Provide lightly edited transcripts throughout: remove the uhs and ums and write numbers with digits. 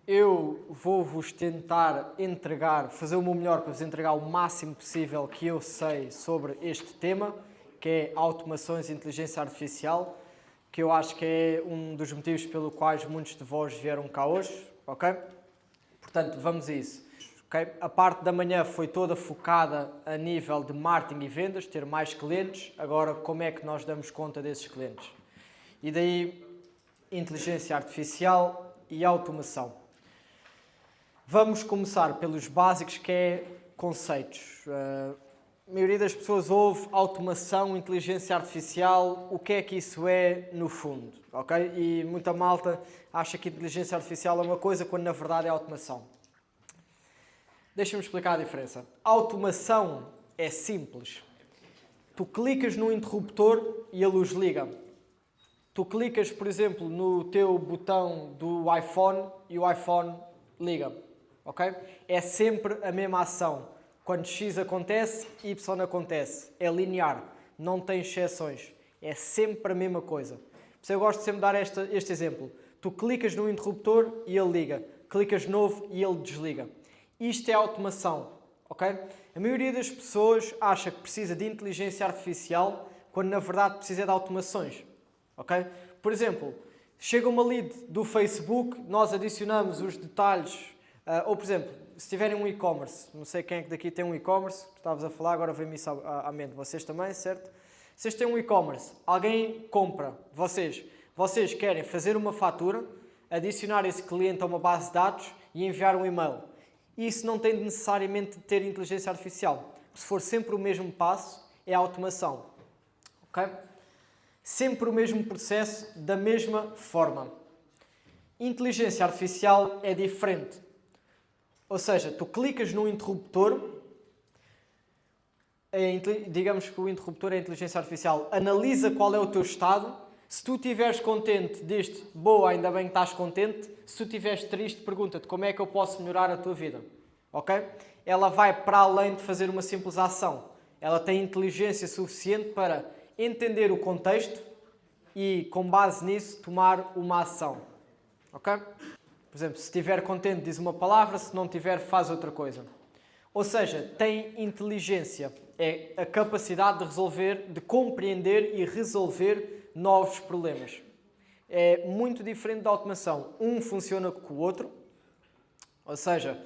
eu vou-vos tentar entregar, fazer o meu melhor para vos entregar o máximo possível que eu sei sobre este tema, que é automações e inteligência artificial, que eu acho que é um dos motivos pelos quais muitos de vós vieram cá hoje, ok? Portanto, vamos a isso. Okay? A parte da manhã foi toda focada a nível de marketing e vendas, ter mais clientes. Agora, como é que nós damos conta desses clientes? E daí, inteligência artificial e automação. Vamos começar pelos básicos, que é conceitos. A maioria das pessoas ouve automação, inteligência artificial, o que é que isso é no fundo, ok? E muita malta acha que inteligência artificial é uma coisa, quando na verdade é automação. Deixa-me explicar a diferença. Automação é simples. Tu clicas no interruptor e a luz liga. Tu clicas, por exemplo, no teu botão do iPhone e o iPhone liga, ok? É sempre a mesma ação. Quando X acontece, Y acontece. É linear, não tem exceções. É sempre a mesma coisa. Por isso eu gosto de sempre dar este exemplo. Tu clicas no interruptor e ele liga. Clicas de novo e ele desliga. Isto é automação, ok? A maioria das pessoas acha que precisa de inteligência artificial quando na verdade precisa de automações, ok? Por exemplo, chega uma lead do Facebook, nós adicionamos os detalhes, ou por exemplo, se tiverem um e-commerce, não sei quem é que daqui tem um e-commerce, estavas a falar, agora vem-me isso à mente, vocês também, certo? Vocês têm um e-commerce, alguém compra, vocês querem fazer uma fatura, adicionar esse cliente a uma base de dados e enviar um e-mail. Isso não tem de necessariamente de ter inteligência artificial. Se for sempre o mesmo passo, é automação. Ok? Sempre o mesmo processo, da mesma forma. Inteligência artificial é diferente. Ou seja, tu clicas no interruptor, digamos que o interruptor é a inteligência artificial, analisa qual é o teu estado. Se tu estiveres contente disto, boa, ainda bem que estás contente. Se tu estiveres triste, pergunta-te como é que eu posso melhorar a tua vida. Ok? Ela vai para além de fazer uma simples ação. Ela tem inteligência suficiente para entender o contexto e, com base nisso, tomar uma ação. Ok? Por exemplo, se estiver contente, diz uma palavra, se não estiver, faz outra coisa. Ou seja, tem inteligência. É a capacidade de resolver, de compreender e resolver novos problemas. É muito diferente da automação. Um funciona com o outro. Ou seja,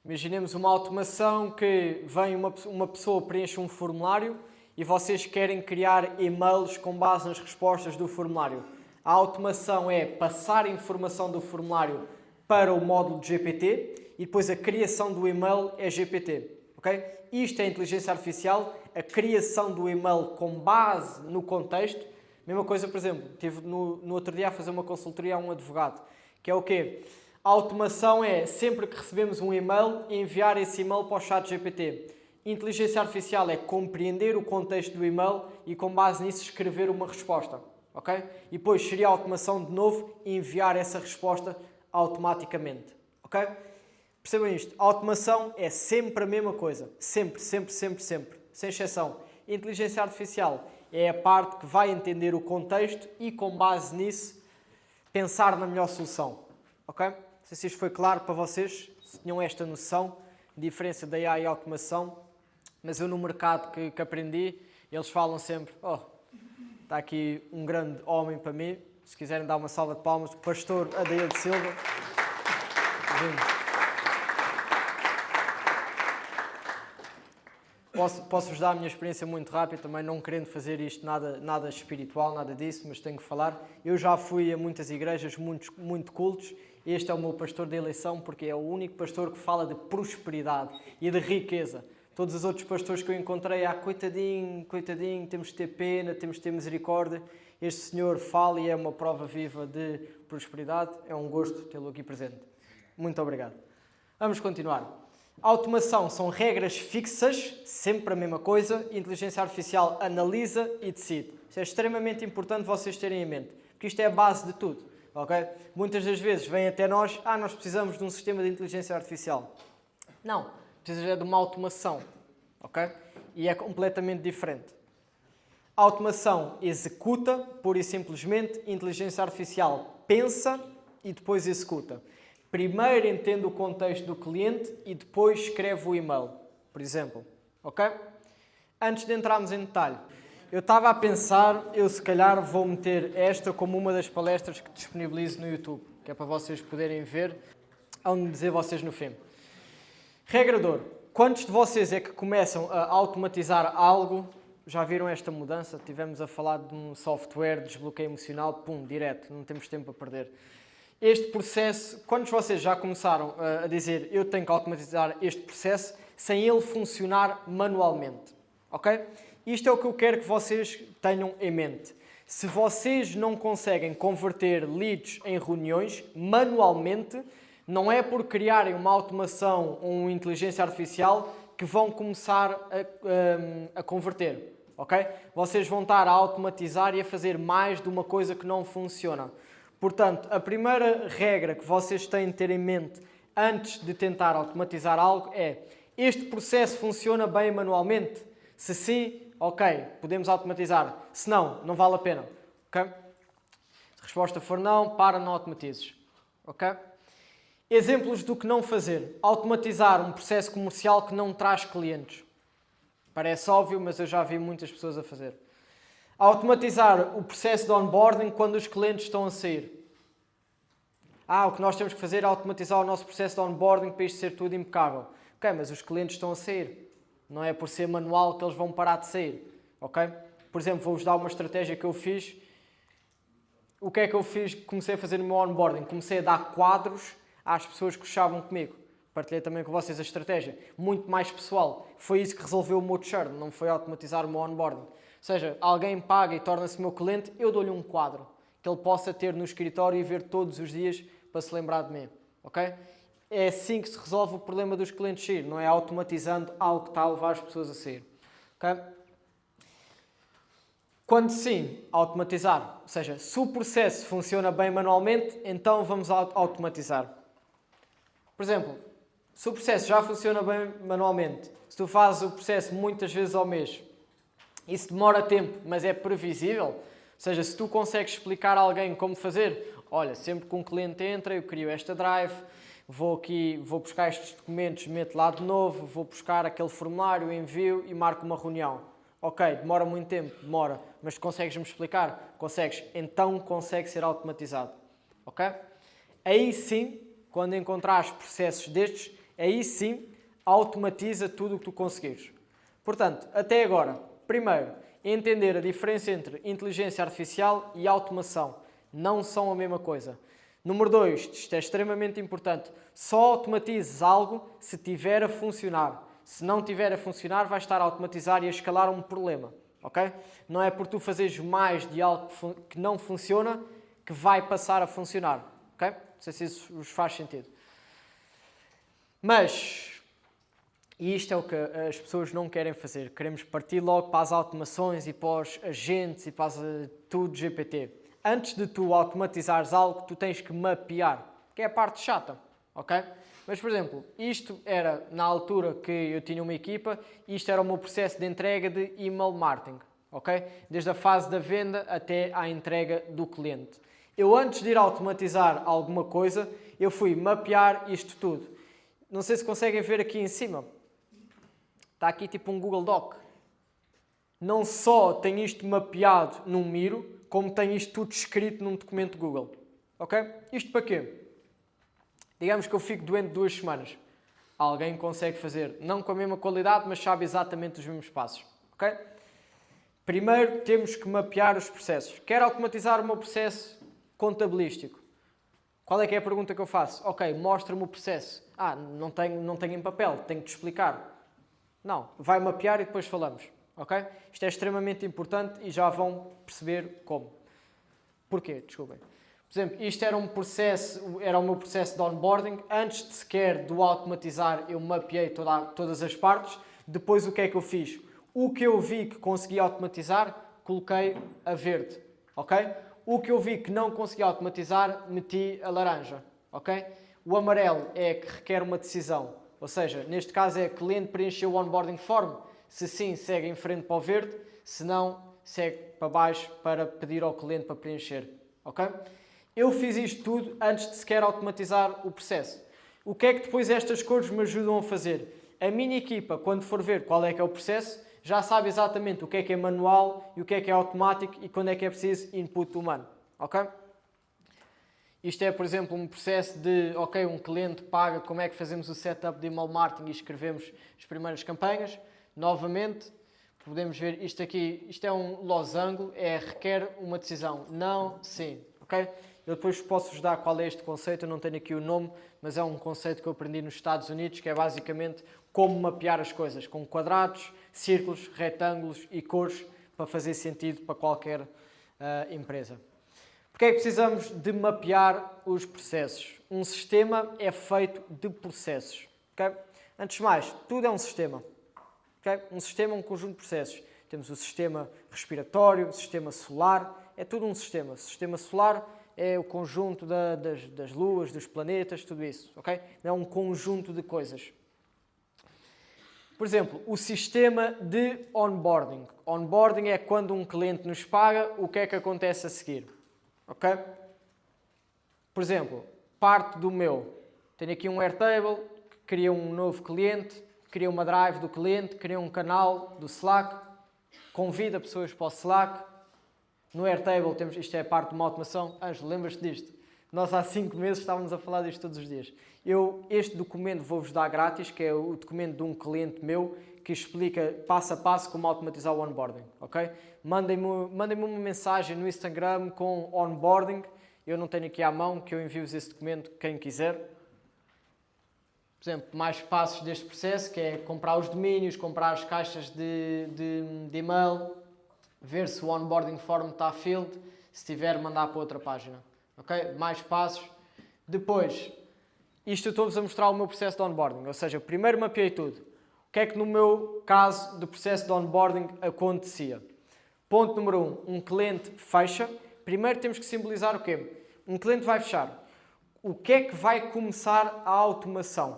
imaginemos uma automação que vem uma pessoa preenche um formulário e vocês querem criar e-mails com base nas respostas do formulário. A automação é passar a informação do formulário para o módulo de GPT e depois a criação do e-mail é GPT. Okay? Isto é inteligência artificial, a criação do e-mail com base no contexto. Mesma coisa, por exemplo, estive no outro dia a fazer uma consultoria a um advogado, que é o quê? A automação é, sempre que recebemos um e-mail, enviar esse e-mail para o chat GPT. Inteligência artificial é compreender o contexto do e-mail e, com base nisso, escrever uma resposta. Okay? E depois seria a automação de novo e enviar essa resposta automaticamente. Okay? Percebam isto. A automação é sempre a mesma coisa. Sempre, sempre, sempre, sempre. Sem exceção. Inteligência artificial é a parte que vai entender o contexto e, com base nisso, pensar na melhor solução. Ok? Não sei se isto foi claro para vocês, se tinham esta noção, diferença da AI e automação, mas eu no mercado que aprendi, eles falam sempre, está aqui um grande homem para mim, se quiserem dar uma salva de palmas, o pastor Adair de Silva. Posso-vos dar a minha experiência muito rápida, também não querendo fazer isto nada espiritual, nada disso, mas tenho que falar. Eu já fui a muitas igrejas, muito cultos. Este é o meu pastor de eleição, porque é o único pastor que fala de prosperidade e de riqueza. Todos os outros pastores que eu encontrei, coitadinho, temos de ter pena, temos de ter misericórdia. Este senhor fala e é uma prova viva de prosperidade. É um gosto tê-lo aqui presente. Muito obrigado. Vamos continuar. Automação são regras fixas, sempre a mesma coisa. Inteligência artificial analisa e decide. Isto é extremamente importante vocês terem em mente, porque isto é a base de tudo. Okay? Muitas das vezes vêm até nós, nós precisamos de um sistema de inteligência artificial. Não, precisa de uma automação. Okay? E é completamente diferente. A automação executa, pura e simplesmente. Inteligência artificial pensa e depois executa. primeiro entende o contexto do cliente e depois escreve o e-mail, por exemplo. Ok? Antes de entrarmos em detalhe, eu estava a pensar, eu se calhar vou meter esta como uma das palestras que disponibilizo no YouTube, que é para vocês poderem ver, onde dizer vocês no fim. Regra de ouro. Quantos de vocês é que começam a automatizar algo? Já viram esta mudança? Tivemos a falar de um software, desbloqueio emocional, pum, direto, não temos tempo a perder. Este processo, quantos de vocês já começaram a dizer eu tenho que automatizar este processo sem ele funcionar manualmente? Ok? Isto é o que eu quero que vocês tenham em mente. Se vocês não conseguem converter leads em reuniões manualmente, não é por criarem uma automação ou uma inteligência artificial que vão começar a converter. Ok? Vocês vão estar a automatizar e a fazer mais de uma coisa que não funciona. Portanto, a primeira regra que vocês têm de ter em mente antes de tentar automatizar algo é: este processo funciona bem manualmente? Se sim, ok, podemos automatizar. Se não, não vale a pena. Okay? Se a resposta for não, não automatizes. Okay? Exemplos do que não fazer. Automatizar um processo comercial que não traz clientes. Parece óbvio, mas eu já vi muitas pessoas a fazer. Automatizar o processo de onboarding quando os clientes estão a sair. O que nós temos que fazer é automatizar o nosso processo de onboarding para isto ser tudo impecável. Ok, mas os clientes estão a sair. Não é por ser manual que eles vão parar de sair. Ok? Por exemplo, vou-vos dar uma estratégia que eu fiz. O que é que eu fiz? Comecei a fazer no meu onboarding. Comecei a dar quadros às pessoas que fechavam comigo. Partilhei também com vocês a estratégia. Muito mais pessoal. Foi isso que resolveu o meu churn. Não foi automatizar o meu onboarding. Ou seja, alguém paga e torna-se meu cliente, eu dou-lhe um quadro que ele possa ter no escritório e ver todos os dias para se lembrar de mim. Ok? É assim que se resolve o problema dos clientes sair. Não é automatizando algo que está a levar as pessoas a sair. Ok? Quando sim, automatizar. Ou seja, se o processo funciona bem manualmente, então vamos automatizar. Por exemplo, se o processo já funciona bem manualmente, se tu fazes o processo muitas vezes ao mês, isso demora tempo, mas é previsível, ou seja, se tu consegues explicar a alguém como fazer, olha, sempre que um cliente entra, eu crio esta drive, vou buscar estes documentos, meto lá de novo, vou buscar aquele formulário, envio e marco uma reunião. Ok, demora muito tempo, demora, mas consegues-me explicar? Consegues, então consegue ser automatizado. Ok? Aí sim, quando encontrares processos destes, aí sim, automatiza tudo o que tu conseguires. Portanto, até agora, primeiro, entender a diferença entre inteligência artificial e automação. Não são a mesma coisa. Número 2, isto é extremamente importante, só automatizes algo se estiver a funcionar. Se não estiver a funcionar, vais estar a automatizar e a escalar um problema. Ok? Não é por tu fazeres mais de algo que não funciona que vai passar a funcionar. Ok? Não sei se isso vos faz sentido. Mas, e isto é o que as pessoas não querem fazer. Queremos partir logo para as automações e para os agentes e para tudo GPT. Antes de tu automatizares algo, tu tens que mapear, que é a parte chata, ok? Mas, por exemplo, isto era, na altura que eu tinha uma equipa, isto era o meu processo de entrega de email marketing, ok? Desde a fase da venda até à entrega do cliente. Eu, antes de ir automatizar alguma coisa, eu fui mapear isto tudo. Não sei se conseguem ver aqui em cima. Está aqui tipo um Google Doc. Não só tem isto mapeado num Miro, como tem isto tudo escrito num documento Google. Ok? Isto para quê? Digamos que eu fico doente 2 semanas. Alguém consegue fazer, não com a mesma qualidade, mas sabe exatamente os mesmos passos. Ok? Primeiro temos que mapear os processos. Quero automatizar o meu processo contabilístico. Qual é que é a pergunta que eu faço? Ok, mostra-me o processo. Não tenho em papel, tenho que te explicar. Não, vai mapear e depois falamos. Ok? Isto é extremamente importante e já vão perceber como. Porquê? Desculpem. Por exemplo, isto era o meu processo de onboarding. Antes de sequer do automatizar, eu mapeei todas as partes. Depois, o que é que eu fiz? O que eu vi que consegui automatizar, coloquei a verde. Ok? O que eu vi que não consegui automatizar, meti a laranja. Ok? O amarelo é que requer uma decisão. Ou seja, neste caso é cliente preencheu o onboarding form. Se sim, segue em frente para o verde. Se não, segue para baixo para pedir ao cliente para preencher. Ok? Eu fiz isto tudo antes de sequer automatizar o processo. O que é que depois estas cores me ajudam a fazer? A minha equipa, quando for ver qual é que é o processo, já sabe exatamente o que é manual e o que é automático e quando é que é preciso input humano. Ok? Isto é, por exemplo, um processo de, ok, um cliente paga, como é que fazemos o setup de email marketing e escrevemos as primeiras campanhas. Novamente, podemos ver isto aqui, isto é um losango, requer uma decisão, não, sim, ok? Eu depois posso-vos dar qual é este conceito, eu não tenho aqui o nome, mas é um conceito que eu aprendi nos Estados Unidos, que é basicamente como mapear as coisas, com quadrados, círculos, retângulos e cores, para fazer sentido para qualquer empresa. Porque é que precisamos de mapear os processos? Um sistema é feito de processos. Okay? Antes de mais, tudo é um sistema. Okay? Um sistema é um conjunto de processos. Temos o sistema respiratório, o sistema solar, é tudo um sistema. O sistema solar é o conjunto das luas, dos planetas, tudo isso. Okay? É um conjunto de coisas. Por exemplo, o sistema de onboarding. Onboarding é quando um cliente nos paga, o que é que acontece a seguir? Ok? Por exemplo, parte do meu. Tenho aqui um Airtable, que cria um novo cliente, cria uma drive do cliente, cria um canal do Slack, convida pessoas para o Slack. No Airtable temos, isto é parte de uma automação. Ângelo, lembras-te disto? Nós há 5 meses estávamos a falar disto todos os dias. Este documento vou-vos dar grátis, que é o documento de um cliente meu, que explica passo a passo como automatizar o onboarding, ok? Mandem-me uma mensagem no Instagram com onboarding, eu não tenho aqui à mão, que eu envio-vos esse documento, quem quiser. Por exemplo, mais passos deste processo, que é comprar os domínios, comprar as caixas de e-mail, ver se o onboarding form está filled, se tiver, mandar para outra página, ok? Mais passos. Depois, isto eu estou-vos a mostrar o meu processo de onboarding, ou seja, primeiro mapeei tudo. O que é que no meu caso do processo de onboarding acontecia? Ponto número 1, um cliente fecha. Primeiro temos que simbolizar o quê? Um cliente vai fechar. O que é que vai começar a automação?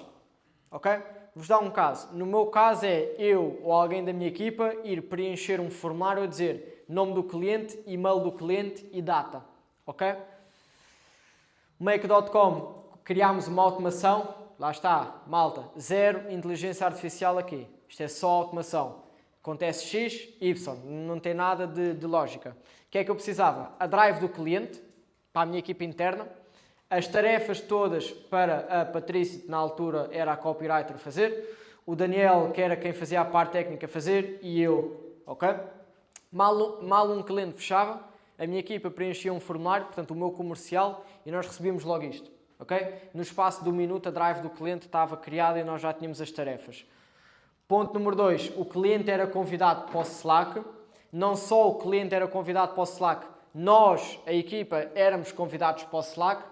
Ok? Vou-vos dar um caso. No meu caso é eu ou alguém da minha equipa ir preencher um formulário a dizer nome do cliente, e-mail do cliente e data. Ok? Make.com, criámos uma automação. Lá está, malta, zero inteligência artificial aqui. Isto é só automação. Acontece X, Y, não tem nada de lógica. O que é que eu precisava? A drive do cliente, para a minha equipa interna, as tarefas todas para a Patrícia, que na altura era a copywriter, fazer, o Daniel, que era quem fazia a parte técnica, fazer, e eu, ok? Mal um cliente fechava, a minha equipa preenchia um formulário, portanto o meu comercial, e nós recebíamos logo isto. Okay? No espaço de 1 minuto a drive do cliente estava criada e nós já tínhamos as tarefas. Ponto número 2, o cliente era convidado para o Slack. Não só o cliente era convidado para o Slack, nós, a equipa, éramos convidados para o Slack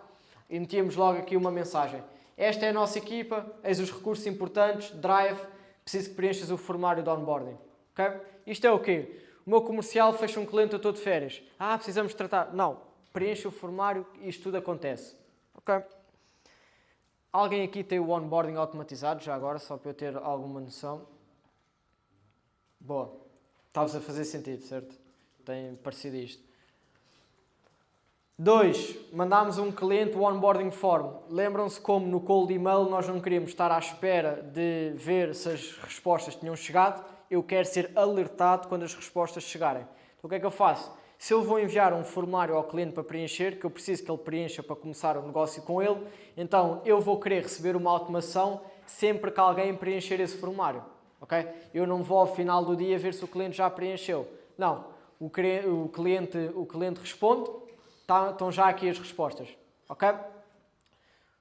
e metíamos logo aqui uma mensagem. Esta é a nossa equipa, eis os recursos importantes, drive, preciso que preenchas o formulário de onboarding. Okay? Isto é o quê? O meu comercial fecha um cliente, eu estou de férias. Precisamos tratar. Não, preencha o formulário e isto tudo acontece. Ok? Alguém aqui tem o onboarding automatizado, já agora, só para eu ter alguma noção? Boa. Está-vos a fazer sentido, certo? Tem parecido isto. 2. Mandámos um cliente o onboarding form. Lembram-se como no cold email nós não queríamos estar à espera de ver se as respostas tinham chegado. Eu quero ser alertado quando as respostas chegarem. Então o que é que eu faço? Se eu vou enviar um formulário ao cliente para preencher, que eu preciso que ele preencha para começar o negócio com ele, então eu vou querer receber uma automação sempre que alguém preencher esse formulário. Okay? Eu não vou ao final do dia ver se o cliente já preencheu. Não, o cliente responde, estão já aqui as respostas. Okay?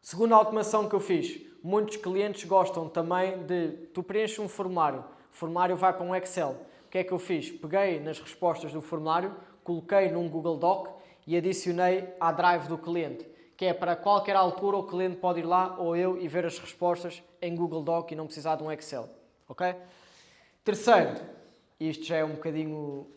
Segunda automação que eu fiz, muitos clientes gostam também de, tu preenches um formulário, o formulário vai para um Excel. O que é que eu fiz? Peguei nas respostas do formulário, coloquei num Google Doc e adicionei à drive do cliente, que é para qualquer altura o cliente pode ir lá ou eu e ver as respostas em Google Doc e não precisar de um Excel. Ok? Terceiro, isto já é um bocadinho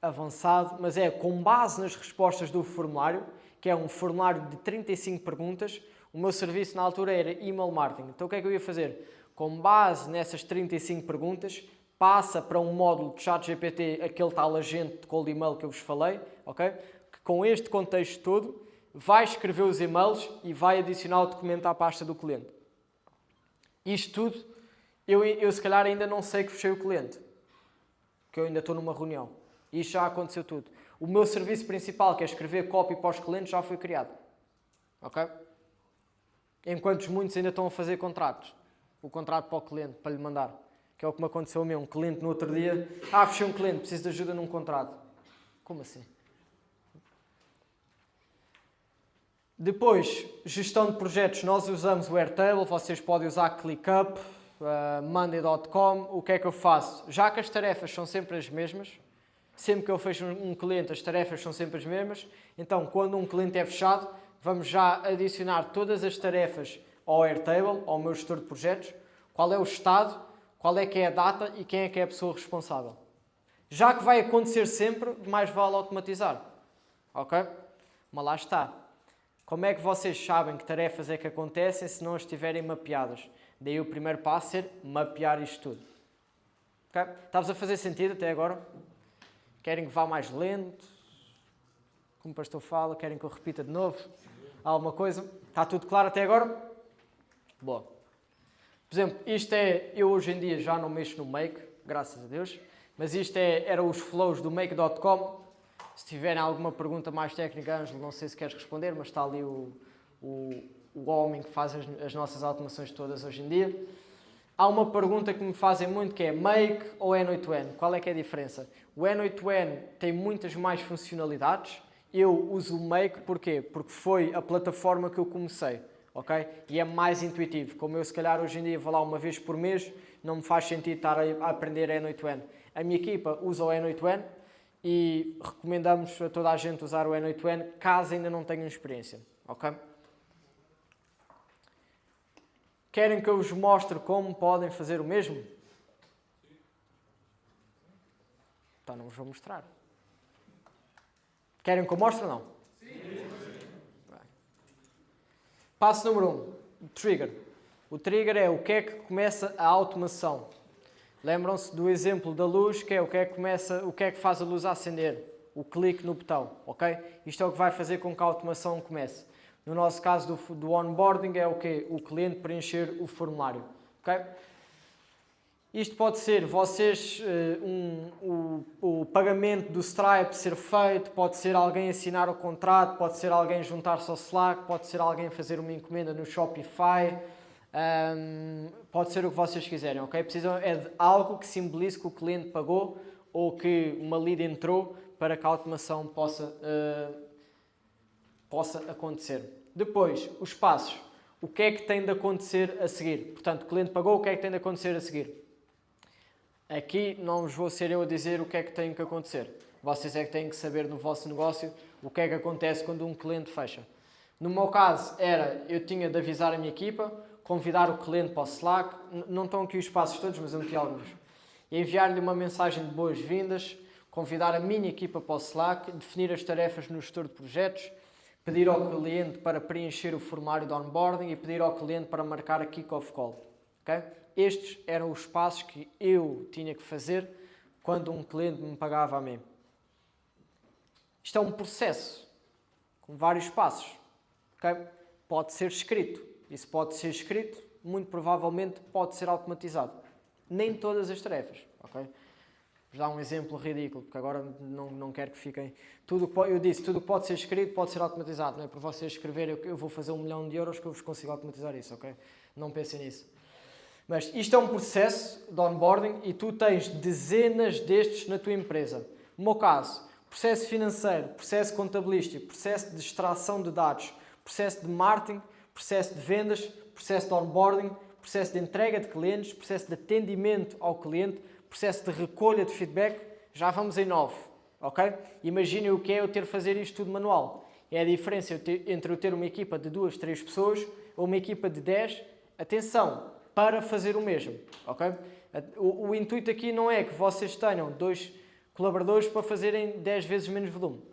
avançado, mas é com base nas respostas do formulário, que é um formulário de 35 perguntas, o meu serviço na altura era email marketing. Então o que é que eu ia fazer? Com base nessas 35 perguntas, passa para um módulo de ChatGPT, aquele tal agente de cold email que eu vos falei, ok? Que com este contexto todo vai escrever os e-mails e vai adicionar o documento à pasta do cliente. Isto tudo, eu se calhar ainda não sei que fechei o cliente, que eu ainda estou numa reunião. Isto já aconteceu tudo. O meu serviço principal, que é escrever copy para os clientes, já foi criado. Ok? Enquanto muitos ainda estão a fazer contratos. O contrato para o cliente, para lhe mandar. Que é o que me aconteceu a mim. Um cliente no outro dia. Fechei um cliente, preciso de ajuda num contrato. Como assim? Depois, gestão de projetos. Nós usamos o Airtable. Vocês podem usar ClickUp, Monday.com. O que é que eu faço? Já que as tarefas são sempre as mesmas, sempre que eu fecho um cliente, as tarefas são sempre as mesmas. Então, quando um cliente é fechado, vamos já adicionar todas as tarefas ao Airtable, ao meu gestor de projetos. Qual é o estado, qual é que é a data e quem é que é a pessoa responsável. Já que vai acontecer sempre, mais vale automatizar. Ok? Mas lá está. Como é que vocês sabem que tarefas é que acontecem se não estiverem mapeadas? Daí o primeiro passo ser mapear isto tudo. Okay? Está-vos a fazer sentido até agora? Querem que vá mais lento? Como o pastor fala, querem que eu repita de novo? Alguma coisa? Está tudo claro até agora? Boa. Por exemplo, isto é, eu hoje em dia já não mexo no Make, graças a Deus, mas isto eram os flows do Make.com. Se tiverem alguma pergunta mais técnica, Ângelo, não sei se queres responder, mas está ali o homem que faz as nossas automações todas hoje em dia. Há uma pergunta que me fazem muito que é Make ou N8N? Qual é que é a diferença? O N8N tem muitas mais funcionalidades. Eu uso o Make porquê? Porque foi a plataforma que eu comecei, ok? E é mais intuitivo. Como eu se calhar hoje em dia vou lá uma vez por mês, não me faz sentido estar a aprender N8N. A minha equipa usa o N8N e recomendamos a toda a gente usar o N8N caso ainda não tenham experiência, ok? Querem que eu vos mostre como podem fazer o mesmo? Então não vos vou mostrar. Querem que eu mostre ou não? Sim. Passo número 1, trigger. O trigger é o que é que começa a automação. Lembram-se do exemplo da luz, que é o que é que faz a luz a acender? O clique no botão, ok? Isto é o que vai fazer com que a automação comece. No nosso caso do onboarding é o quê? O cliente preencher o formulário, ok? Isto pode ser vocês, o pagamento do Stripe ser feito, pode ser alguém assinar o contrato, pode ser alguém juntar-se ao Slack, pode ser alguém fazer uma encomenda no Shopify, pode ser o que vocês quiserem, ok? Precisam de algo que simbolize que o cliente pagou ou que uma lead entrou para que a automação possa acontecer. Depois, os passos. O que é que tem de acontecer a seguir? Portanto, o cliente pagou, o que é que tem de acontecer a seguir? Aqui não vos vou ser eu a dizer o que é que tem que acontecer. Vocês é que têm que saber no vosso negócio o que é que acontece quando um cliente fecha. No meu caso, eu tinha de avisar a minha equipa, convidar o cliente para o Slack, não estão aqui os passos todos, mas eu meti alguns. Enviar-lhe uma mensagem de boas-vindas, convidar a minha equipa para o Slack, definir as tarefas no gestor de projetos, pedir ao cliente para preencher o formulário de onboarding e pedir ao cliente para marcar a kick-off call. Okay? Estes eram os passos que eu tinha que fazer quando um cliente me pagava a mim. Isto é um processo com vários passos. Okay? Pode ser escrito. E se pode ser escrito, muito provavelmente pode ser automatizado. Nem todas as tarefas. Okay? Vou dar um exemplo ridículo, porque agora não quero que fiquem... Eu disse, tudo que pode ser escrito pode ser automatizado. Não é? Por vocês escreverem, eu vou fazer 1 milhão de euros que eu vos consigo automatizar isso. Okay? Não pensem nisso. Mas isto é um processo de onboarding e tu tens dezenas destes na tua empresa. No meu caso, processo financeiro, processo contabilístico, processo de extração de dados, processo de marketing, processo de vendas, processo de onboarding, processo de entrega de clientes, processo de atendimento ao cliente, processo de recolha de feedback. Já vamos em 9, ok? Imaginem o que é eu ter de fazer isto tudo manual. É a diferença entre eu ter uma equipa de 2, 3 pessoas ou uma equipa de 10. Atenção! Para fazer o mesmo, ok? O intuito aqui não é que vocês tenham 2 colaboradores para fazerem 10 vezes menos volume.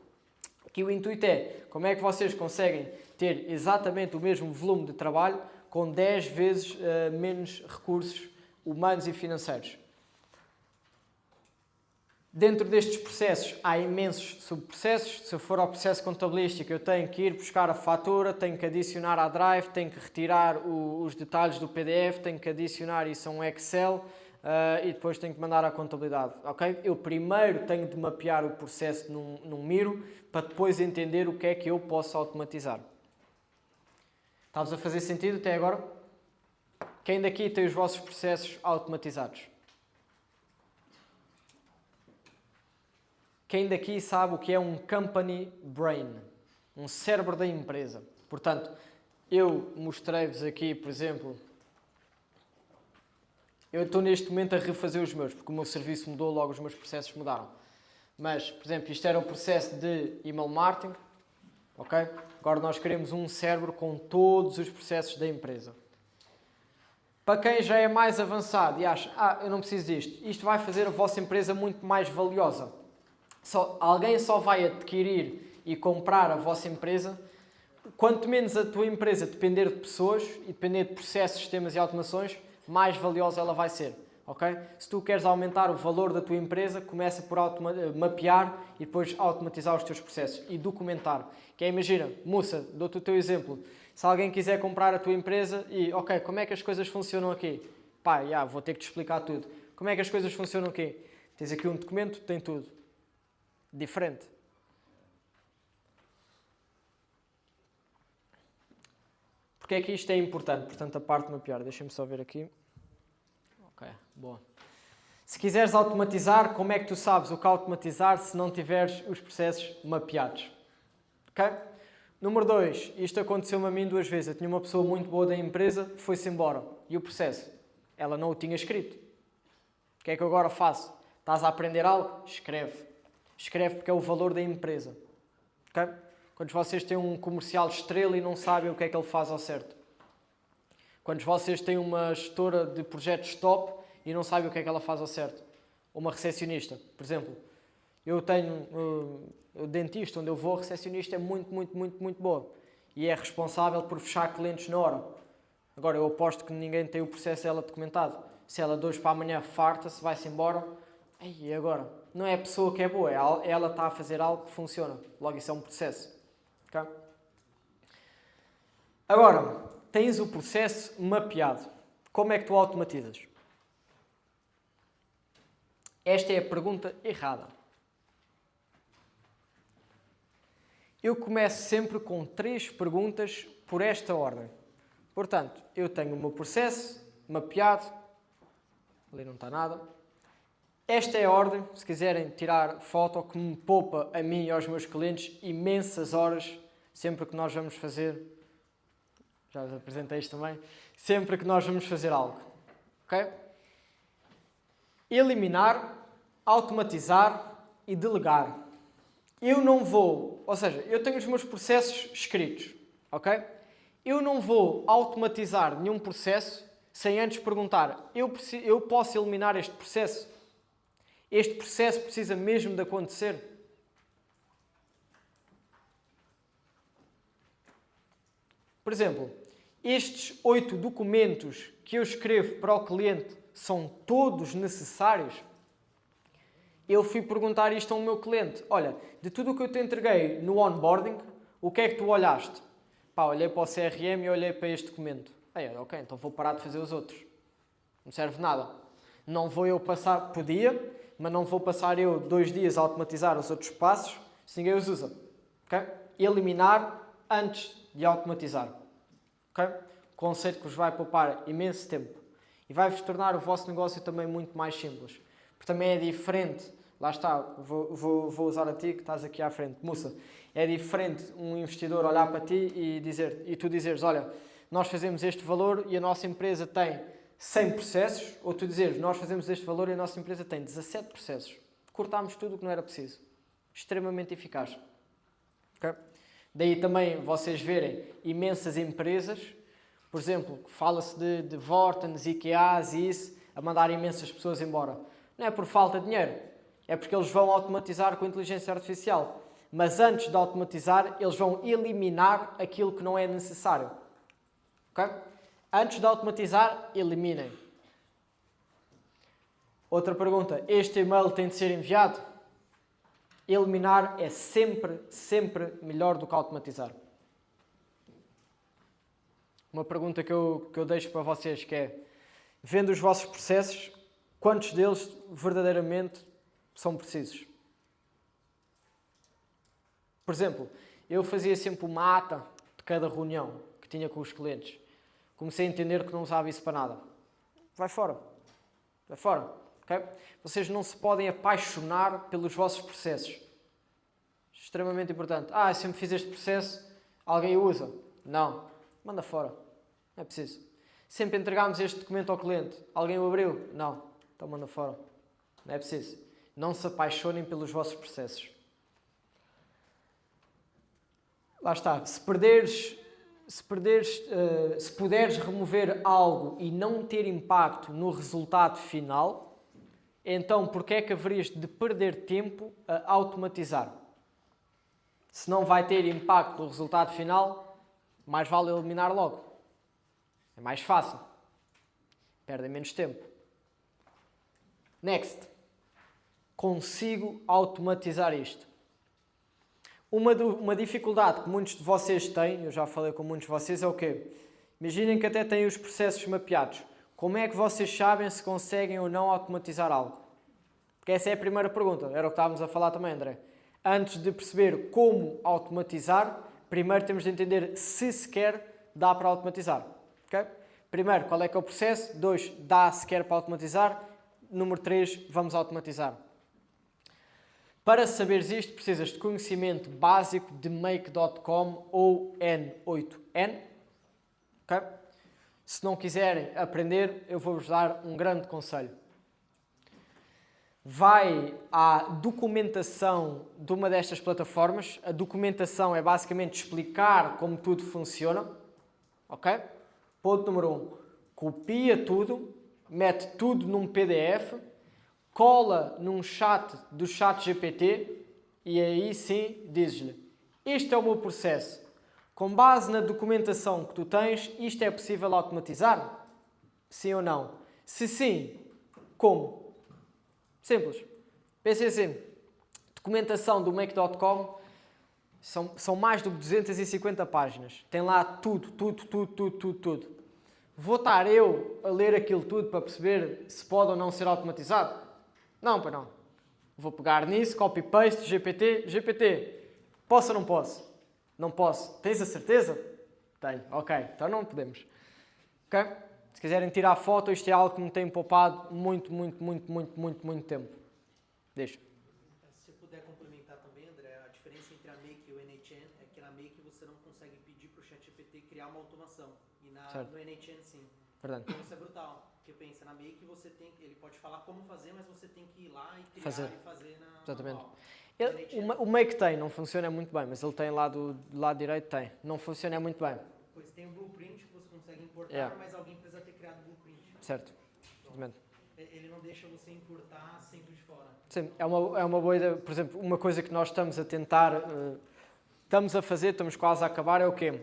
Aqui o intuito é como é que vocês conseguem ter exatamente o mesmo volume de trabalho com 10 vezes menos recursos humanos e financeiros. Dentro destes processos há imensos subprocessos. Se eu for ao processo contabilístico, eu tenho que ir buscar a fatura, tenho que adicionar à Drive, tenho que retirar os detalhes do PDF, tenho que adicionar isso a um Excel e depois tenho que mandar à contabilidade. Okay? Eu primeiro tenho de mapear o processo num Miro para depois entender o que é que eu posso automatizar. Está-vos a fazer sentido até agora? Quem daqui tem os vossos processos automatizados? Quem daqui sabe o que é um company brain? Um cérebro da empresa. Portanto, eu mostrei-vos aqui, por exemplo, eu estou neste momento a refazer os meus, porque o meu serviço mudou, logo os meus processos mudaram. Mas, por exemplo, isto era o processo de email marketing, ok? Agora nós queremos um cérebro com todos os processos da empresa. Para quem já é mais avançado e acha, eu não preciso disto, isto vai fazer a vossa empresa muito mais valiosa. Alguém só vai adquirir e comprar a vossa empresa, quanto menos a tua empresa depender de pessoas e depender de processos, sistemas e automações, mais valiosa ela vai ser. Okay? Se tu queres aumentar o valor da tua empresa, começa por mapear e depois automatizar os teus processos e documentar. Que é, imagina, Mussa, dou-te o teu exemplo. Se alguém quiser comprar a tua empresa e, ok, como é que as coisas funcionam aqui? Vou ter que te explicar tudo. Como é que as coisas funcionam aqui? Tens aqui um documento, tem tudo. Diferente. Porque é que isto é importante? Portanto, a parte de mapear. Deixem-me só ver aqui. Ok, boa. Se quiseres automatizar, como é que tu sabes o que automatizar se não tiveres os processos mapeados? Ok? Número 2. Isto aconteceu-me a mim 2 vezes. Eu tinha uma pessoa muito boa da empresa, foi-se embora. E o processo? Ela não o tinha escrito. O que é que eu agora faço? Estás a aprender algo? Escreve. Escreve porque é o valor da empresa. Okay? Quando vocês têm um comercial estrela e não sabem o que é que ele faz ao certo. Quando vocês têm uma gestora de projetos top e não sabem o que é que ela faz ao certo. Ou uma recepcionista, por exemplo. Eu tenho o dentista onde eu vou, a recepcionista é muito boa. E é responsável por fechar clientes na hora. Agora, eu aposto que ninguém tem o processo dela documentado. Se ela de hoje para amanhã farta-se, vai-se embora. E agora? Não é a pessoa que é boa, ela está a fazer algo que funciona. Logo, isso é um processo. Okay? Agora, tens o processo mapeado. Como é que tu automatizas? Esta é a pergunta errada. Eu começo sempre com 3 perguntas por esta ordem. Portanto, eu tenho o meu processo mapeado. Ali não está nada. Esta é a ordem, se quiserem tirar foto, que me poupa a mim e aos meus clientes imensas horas, sempre que nós vamos fazer, já vos apresentei isto também, sempre que nós vamos fazer algo. Ok? Eliminar, automatizar e delegar. Eu não vou, ou seja, eu tenho os meus processos escritos, ok? Eu não vou automatizar nenhum processo sem antes perguntar, eu posso eliminar este processo? Este processo precisa mesmo de acontecer? Por exemplo, estes 8 documentos que eu escrevo para o cliente são todos necessários? Eu fui perguntar isto a um meu cliente. Olha, de tudo o que eu te entreguei no onboarding, o que é que tu olhaste? Olhei para o CRM e olhei para este documento. Ok, então vou parar de fazer os outros. Não serve de nada. Não vou eu passar, podia, mas não vou passar eu 2 dias a automatizar os outros passos se ninguém os usa. Okay? Eliminar antes de automatizar. Okay? Conceito que vos vai poupar imenso tempo. E vai-vos tornar o vosso negócio também muito mais simples. Porque também é diferente, lá está, vou usar a ti que estás aqui à frente, Mussa. É diferente um investidor olhar para ti e tu dizeres, olha, nós fazemos este valor e a nossa empresa tem 100 processos, ou tu dizeres, nós fazemos este valor e a nossa empresa tem 17 processos. Cortámos tudo o que não era preciso. Extremamente eficaz. Okay? Daí também vocês verem imensas empresas, por exemplo, fala-se de Vortens, IKEAs e isso, a mandar imensas pessoas embora. Não é por falta de dinheiro, é porque eles vão automatizar com inteligência artificial. Mas antes de automatizar, eles vão eliminar aquilo que não é necessário. Okay? Antes de automatizar, eliminem. Outra pergunta, este e-mail tem de ser enviado? Eliminar é sempre, sempre melhor do que automatizar. Uma pergunta que eu deixo para vocês que é, vendo os vossos processos, quantos deles verdadeiramente são precisos? Por exemplo, eu fazia sempre uma ata de cada reunião que tinha com os clientes. Comecei a entender que não usava isso para nada. Vai fora. Vai fora. Okay? Vocês não se podem apaixonar pelos vossos processos. Extremamente importante. Eu sempre fiz este processo, alguém o usa? Não. Manda fora. Não é preciso. Sempre entregámos este documento ao cliente. Alguém o abriu? Não. Então manda fora. Não é preciso. Não se apaixonem pelos vossos processos. Lá está. Se puderes remover algo e não ter impacto no resultado final, então porquê é que haverias de perder tempo a automatizar? Se não vai ter impacto no resultado final, mais vale eliminar logo. É mais fácil. Perdem menos tempo. Next. Consigo automatizar isto. Uma dificuldade que muitos de vocês têm, eu já falei com muitos de vocês, é o quê? Imaginem que até têm os processos mapeados. Como é que vocês sabem se conseguem ou não automatizar algo? Porque essa é a primeira pergunta. Era o que estávamos a falar também, André. Antes de perceber como automatizar, primeiro temos de entender se sequer dá para automatizar. Okay? Primeiro, qual é que é o processo? 2, dá sequer para automatizar. Número 3, vamos automatizar. Para saberes isto, precisas de conhecimento básico de Make.com ou N8N. Okay? Se não quiserem aprender, eu vou-vos dar um grande conselho. Vai à documentação de uma destas plataformas. A documentação é basicamente explicar como tudo funciona. Ok? Ponto número 1. Copia tudo, mete tudo num PDF, cola num chat do chat GPT e aí sim dizes-lhe: este é o meu processo. Com base na documentação que tu tens, isto é possível automatizar? Sim ou não? Se sim, como? Simples. Pensem assim, documentação do Make.com são mais de 250 páginas. Tem lá tudo. Vou estar eu a ler aquilo tudo para perceber se pode ou não ser automatizado? Não, para não. Vou pegar nisso, copy-paste, GPT, posso ou não posso? Não posso. Tens a certeza? Tenho. Ok, então não podemos. Ok? Se quiserem tirar foto, isto é algo que me tem poupado muito tempo. Deixa. Se eu puder complementar também, André, a diferença entre a Make e o N8N é que na Make você não consegue pedir para o ChatGPT criar uma automação. E no N8N sim. Verdade. Então isso é brutal. Porque pensa, na Make ele pode falar como fazer, mas você tem que ir lá e criar e fazer na Exatamente. manual. O Make tem, não funciona muito bem, mas ele tem lá do lado direito, tem. Não funciona muito bem. Pois tem o blueprint que você consegue importar, mas alguém precisa ter criado o blueprint. Certo. Exatamente. Ele não deixa você importar sempre de fora. Sim, é uma boa ideia. Por exemplo, uma coisa que nós estamos a tentar, estamos quase a acabar, é o quê?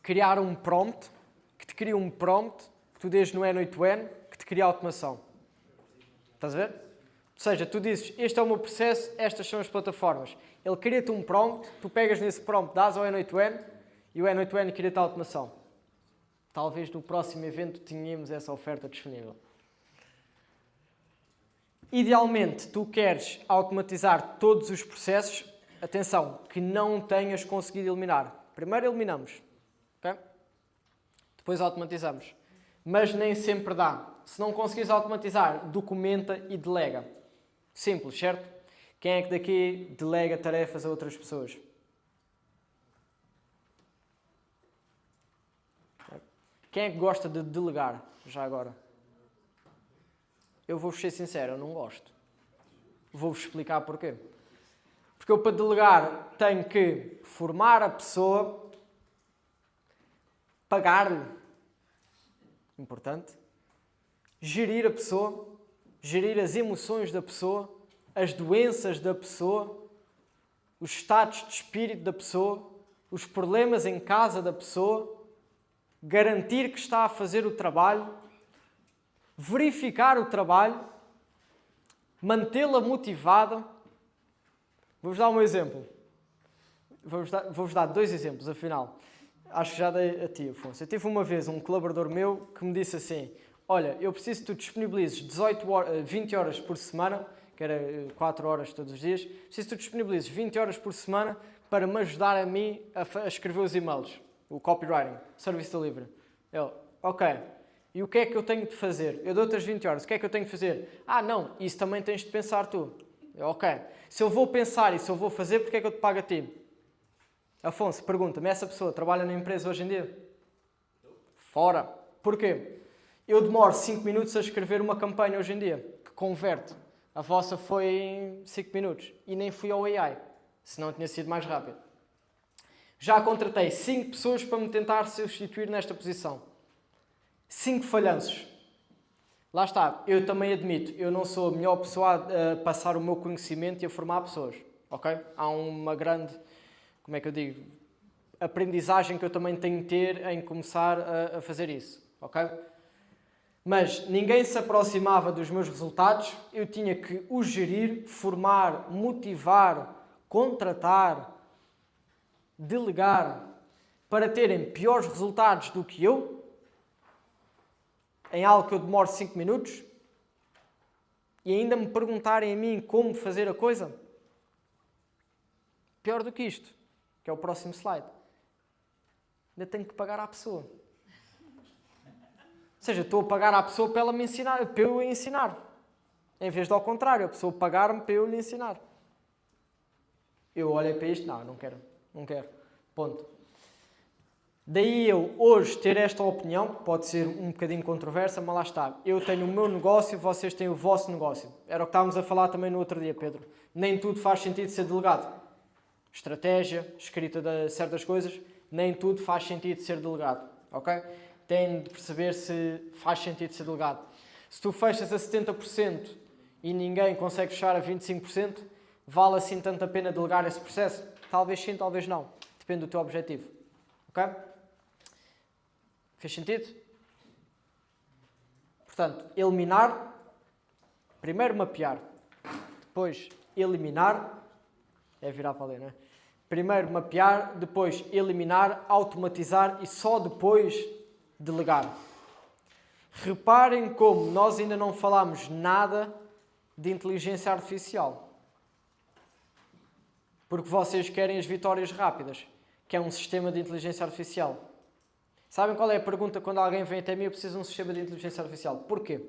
Criar um prompt, que te cria um prompt, que tu dês no N8N, que te cria automação. Estás a ver? Ou seja, tu dizes, este é o meu processo, estas são as plataformas. Ele cria-te um prompt, tu pegas nesse prompt, dás ao N8N e o N8N cria-te a automação. Talvez no próximo evento tenhamos essa oferta disponível. Idealmente, tu queres automatizar todos os processos, atenção, que não tenhas conseguido eliminar. Primeiro eliminamos, ok? Depois automatizamos. Mas nem sempre dá. Se não conseguires automatizar, documenta e delega. Simples, certo? Quem é que daqui delega tarefas a outras pessoas? Quem é que gosta de delegar, já agora? Eu vou-vos ser sincero, eu não gosto. Vou-vos explicar porquê. Porque eu, para delegar, tenho que formar a pessoa, pagar-lhe, importante, gerir a pessoa, gerir as emoções da pessoa, as doenças da pessoa, os estados de espírito da pessoa, os problemas em casa da pessoa, garantir que está a fazer o trabalho. verificar o trabalho, mantê-la motivada. Vou-vos dar um exemplo. Vou-vos dar 2 exemplos, afinal. Acho que já dei a ti, Afonso. Eu tive uma vez um colaborador meu que me disse assim: olha, eu preciso que tu disponibilizes 20 horas por semana, que era 4 horas todos os dias, preciso que tu disponibilizes 20 horas por semana para me ajudar a mim a escrever os e-mails, o copywriting, service delivery. Eu, ok. E o que é que eu tenho de fazer? Eu dou-te as 20 horas, o que é que eu tenho de fazer? Ah, não, isso também tens de pensar tu. Eu, ok. Se eu vou pensar e se eu vou fazer, porque é que eu te pago a ti? Afonso, pergunta-me, essa pessoa trabalha na empresa hoje em dia? Fora. Porquê? Eu demoro 5 minutos a escrever uma campanha hoje em dia, que converte. A vossa foi em 5 minutos. E nem fui ao AI, senão tinha sido mais rápido. Já contratei 5 pessoas para me tentar substituir nesta posição. 5 falhanços. Lá está, eu também admito, eu não sou a melhor pessoa a passar o meu conhecimento e a formar pessoas. Ok? Há uma grande, como é que eu digo, aprendizagem que eu também tenho de ter em começar a fazer isso. Ok? Mas ninguém se aproximava dos meus resultados, eu tinha que os gerir, formar, motivar, contratar, delegar, para terem piores resultados do que eu, em algo que eu demoro 5 minutos, e ainda me perguntarem a mim como fazer a coisa. Pior do que isto, que é o próximo slide. Ainda tenho que pagar à pessoa. Ou seja, estou a pagar à pessoa para ela me ensinar, para eu ensinar. Em vez de ao contrário, a pessoa pagar-me para eu lhe ensinar. Eu olhei para isto, não quero. Ponto. Daí eu hoje ter esta opinião, que pode ser um bocadinho controversa, mas lá está. Eu tenho o meu negócio, vocês têm o vosso negócio. Era o que estávamos a falar também no outro dia, Pedro. Nem tudo faz sentido ser delegado. Estratégia, escrita de certas coisas, nem tudo faz sentido ser delegado. Ok? Tem de perceber se faz sentido ser delegado. Se tu fechas a 70% e ninguém consegue fechar a 25%, vale assim tanto a pena delegar esse processo? Talvez sim, talvez não. Depende do teu objetivo. Ok? Fez sentido? Portanto, eliminar, primeiro mapear, depois eliminar, é virar para ali, não é? Primeiro mapear, depois eliminar, automatizar e só depois delegar. Reparem como nós ainda não falámos nada de inteligência artificial. Porque vocês querem as vitórias rápidas, que é um sistema de inteligência artificial. Sabem qual é a pergunta quando alguém vem até mim? Eu preciso de um sistema de inteligência artificial. Porquê?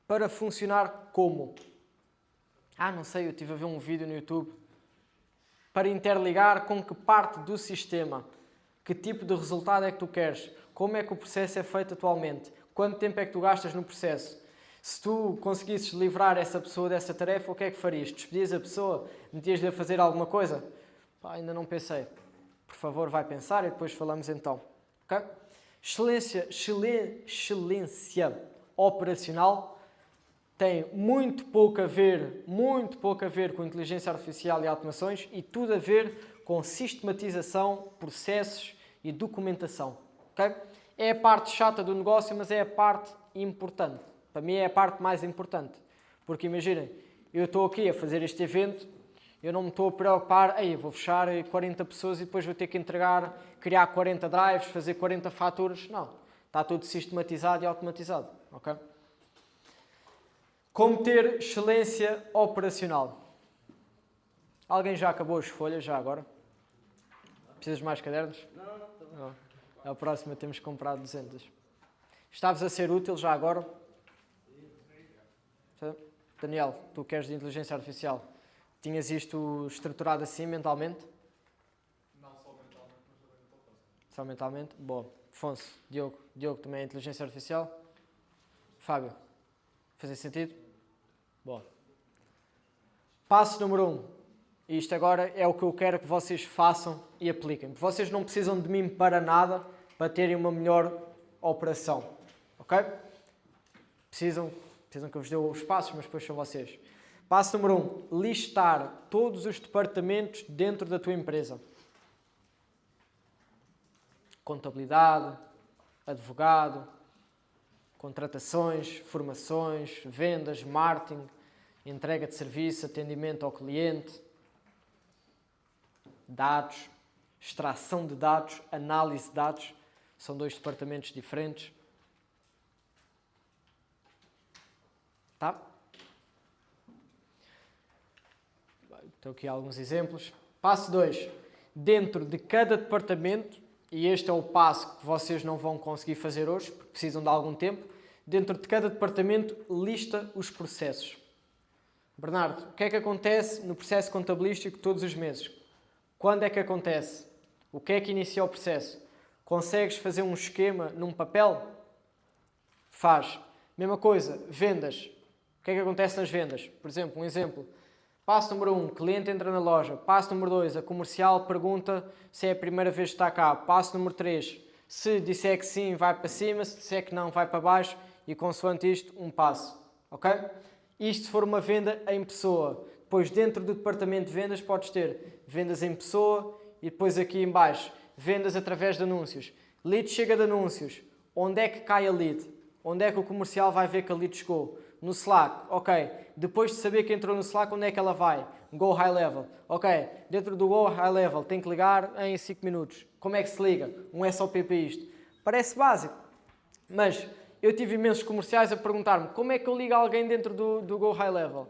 Para funcionar como? Não sei, eu estive a ver um vídeo no YouTube. Para interligar com que parte do sistema? Que tipo de resultado é que tu queres? Como é que o processo é feito atualmente? Quanto tempo é que tu gastas no processo? Se tu conseguisses livrar essa pessoa dessa tarefa, o que é que farias? Despedias a pessoa? Metias-lhe a fazer alguma coisa? Ainda não pensei. Por favor, vai pensar e depois falamos então. Okay? Excelência operacional tem muito pouco a ver com inteligência artificial e automações e tudo a ver com sistematização, processos e documentação. Okay? É a parte chata do negócio, mas é a parte importante. Para mim é a parte mais importante. Porque imaginem, eu estou aqui a fazer este evento, eu não me estou a preocupar, vou fechar 40 pessoas e depois vou ter que entregar, criar 40 drives, fazer 40 faturas. Não, está tudo sistematizado e automatizado. Okay? Como ter excelência operacional? Alguém já acabou as folhas, já agora? Precisas de mais cadernos? Não. A próxima temos que comprar 200. Está-vos a ser útil já agora? Daniel, tu queres de inteligência artificial? Tinhas isto estruturado assim mentalmente? Não, só mentalmente, mas também não estou fácil. Só mentalmente? Boa. Afonso, Diogo também é inteligência artificial? Fábio, faz sentido? Boa. Passo número 1. Isto agora é o que eu quero que vocês façam e apliquem. Vocês não precisam de mim para nada para terem uma melhor operação. Ok? Precisam que eu vos dê os passos, mas depois são vocês. Passo número 1. Listar todos os departamentos dentro da tua empresa. Contabilidade, advogado, Contratações, formações, vendas, marketing, entrega de serviço, atendimento ao cliente, dados, extração de dados, análise de dados. São 2 departamentos diferentes. Tá? Estou aqui alguns exemplos. Passo 2. Dentro de cada departamento, e este é o passo que vocês não vão conseguir fazer hoje, porque precisam de algum tempo, dentro de cada departamento, lista os processos. Bernardo, o que é que acontece no processo contabilístico todos os meses? Quando é que acontece? O que é que inicia o processo? Consegues fazer um esquema num papel? Faz. Mesma coisa, vendas. O que é que acontece nas vendas? Por exemplo, um exemplo. Passo número 1, cliente entra na loja. Passo número 2, a comercial pergunta se é a primeira vez que está cá. Passo número 3, se disser que sim, vai para cima. Se disser que não, vai para baixo. E consoante isto, um passo. Ok? Isto se for uma venda em pessoa. Depois, dentro do departamento de vendas, podes ter vendas em pessoa e depois aqui em baixo, vendas através de anúncios. Lead chega de anúncios. Onde é que cai a lead? Onde é que o comercial vai ver que a lead chegou? No Slack. Ok. Depois de saber que entrou no Slack, onde é que ela vai? Go High Level. Ok. Dentro do Go High Level, tem que ligar em 5 minutos. Como é que se liga? Um SOP para isto. Parece básico. Mas eu tive imensos comerciais a perguntar-me como é que eu ligo alguém dentro do Go High Level?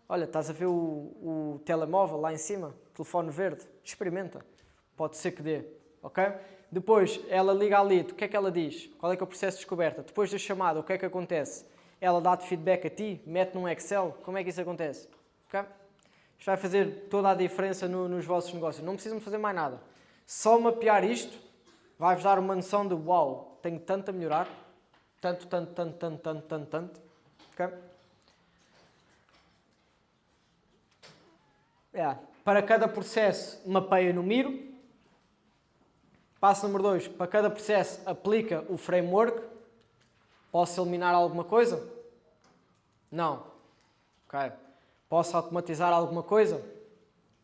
Olha, estás a ver o telemóvel lá em cima? Telefone verde? Experimenta. Pode ser que dê. Ok? Depois, ela liga a lead. O que é que ela diz? Qual é que é o processo de descoberta? Depois da chamada, o que é que acontece? Ela dá-te feedback a ti? Mete num Excel? Como é que isso acontece? Ok? Isto vai fazer toda a diferença nos vossos negócios. Não precisam fazer mais nada. Só mapear isto vai-vos dar uma noção de uau, tenho tanto a melhorar. Tanto. Ok? Para cada processo, mapeia no Miro. Passo número 2. Para cada processo, aplica o framework. Posso eliminar alguma coisa? Não. Ok. Posso automatizar alguma coisa?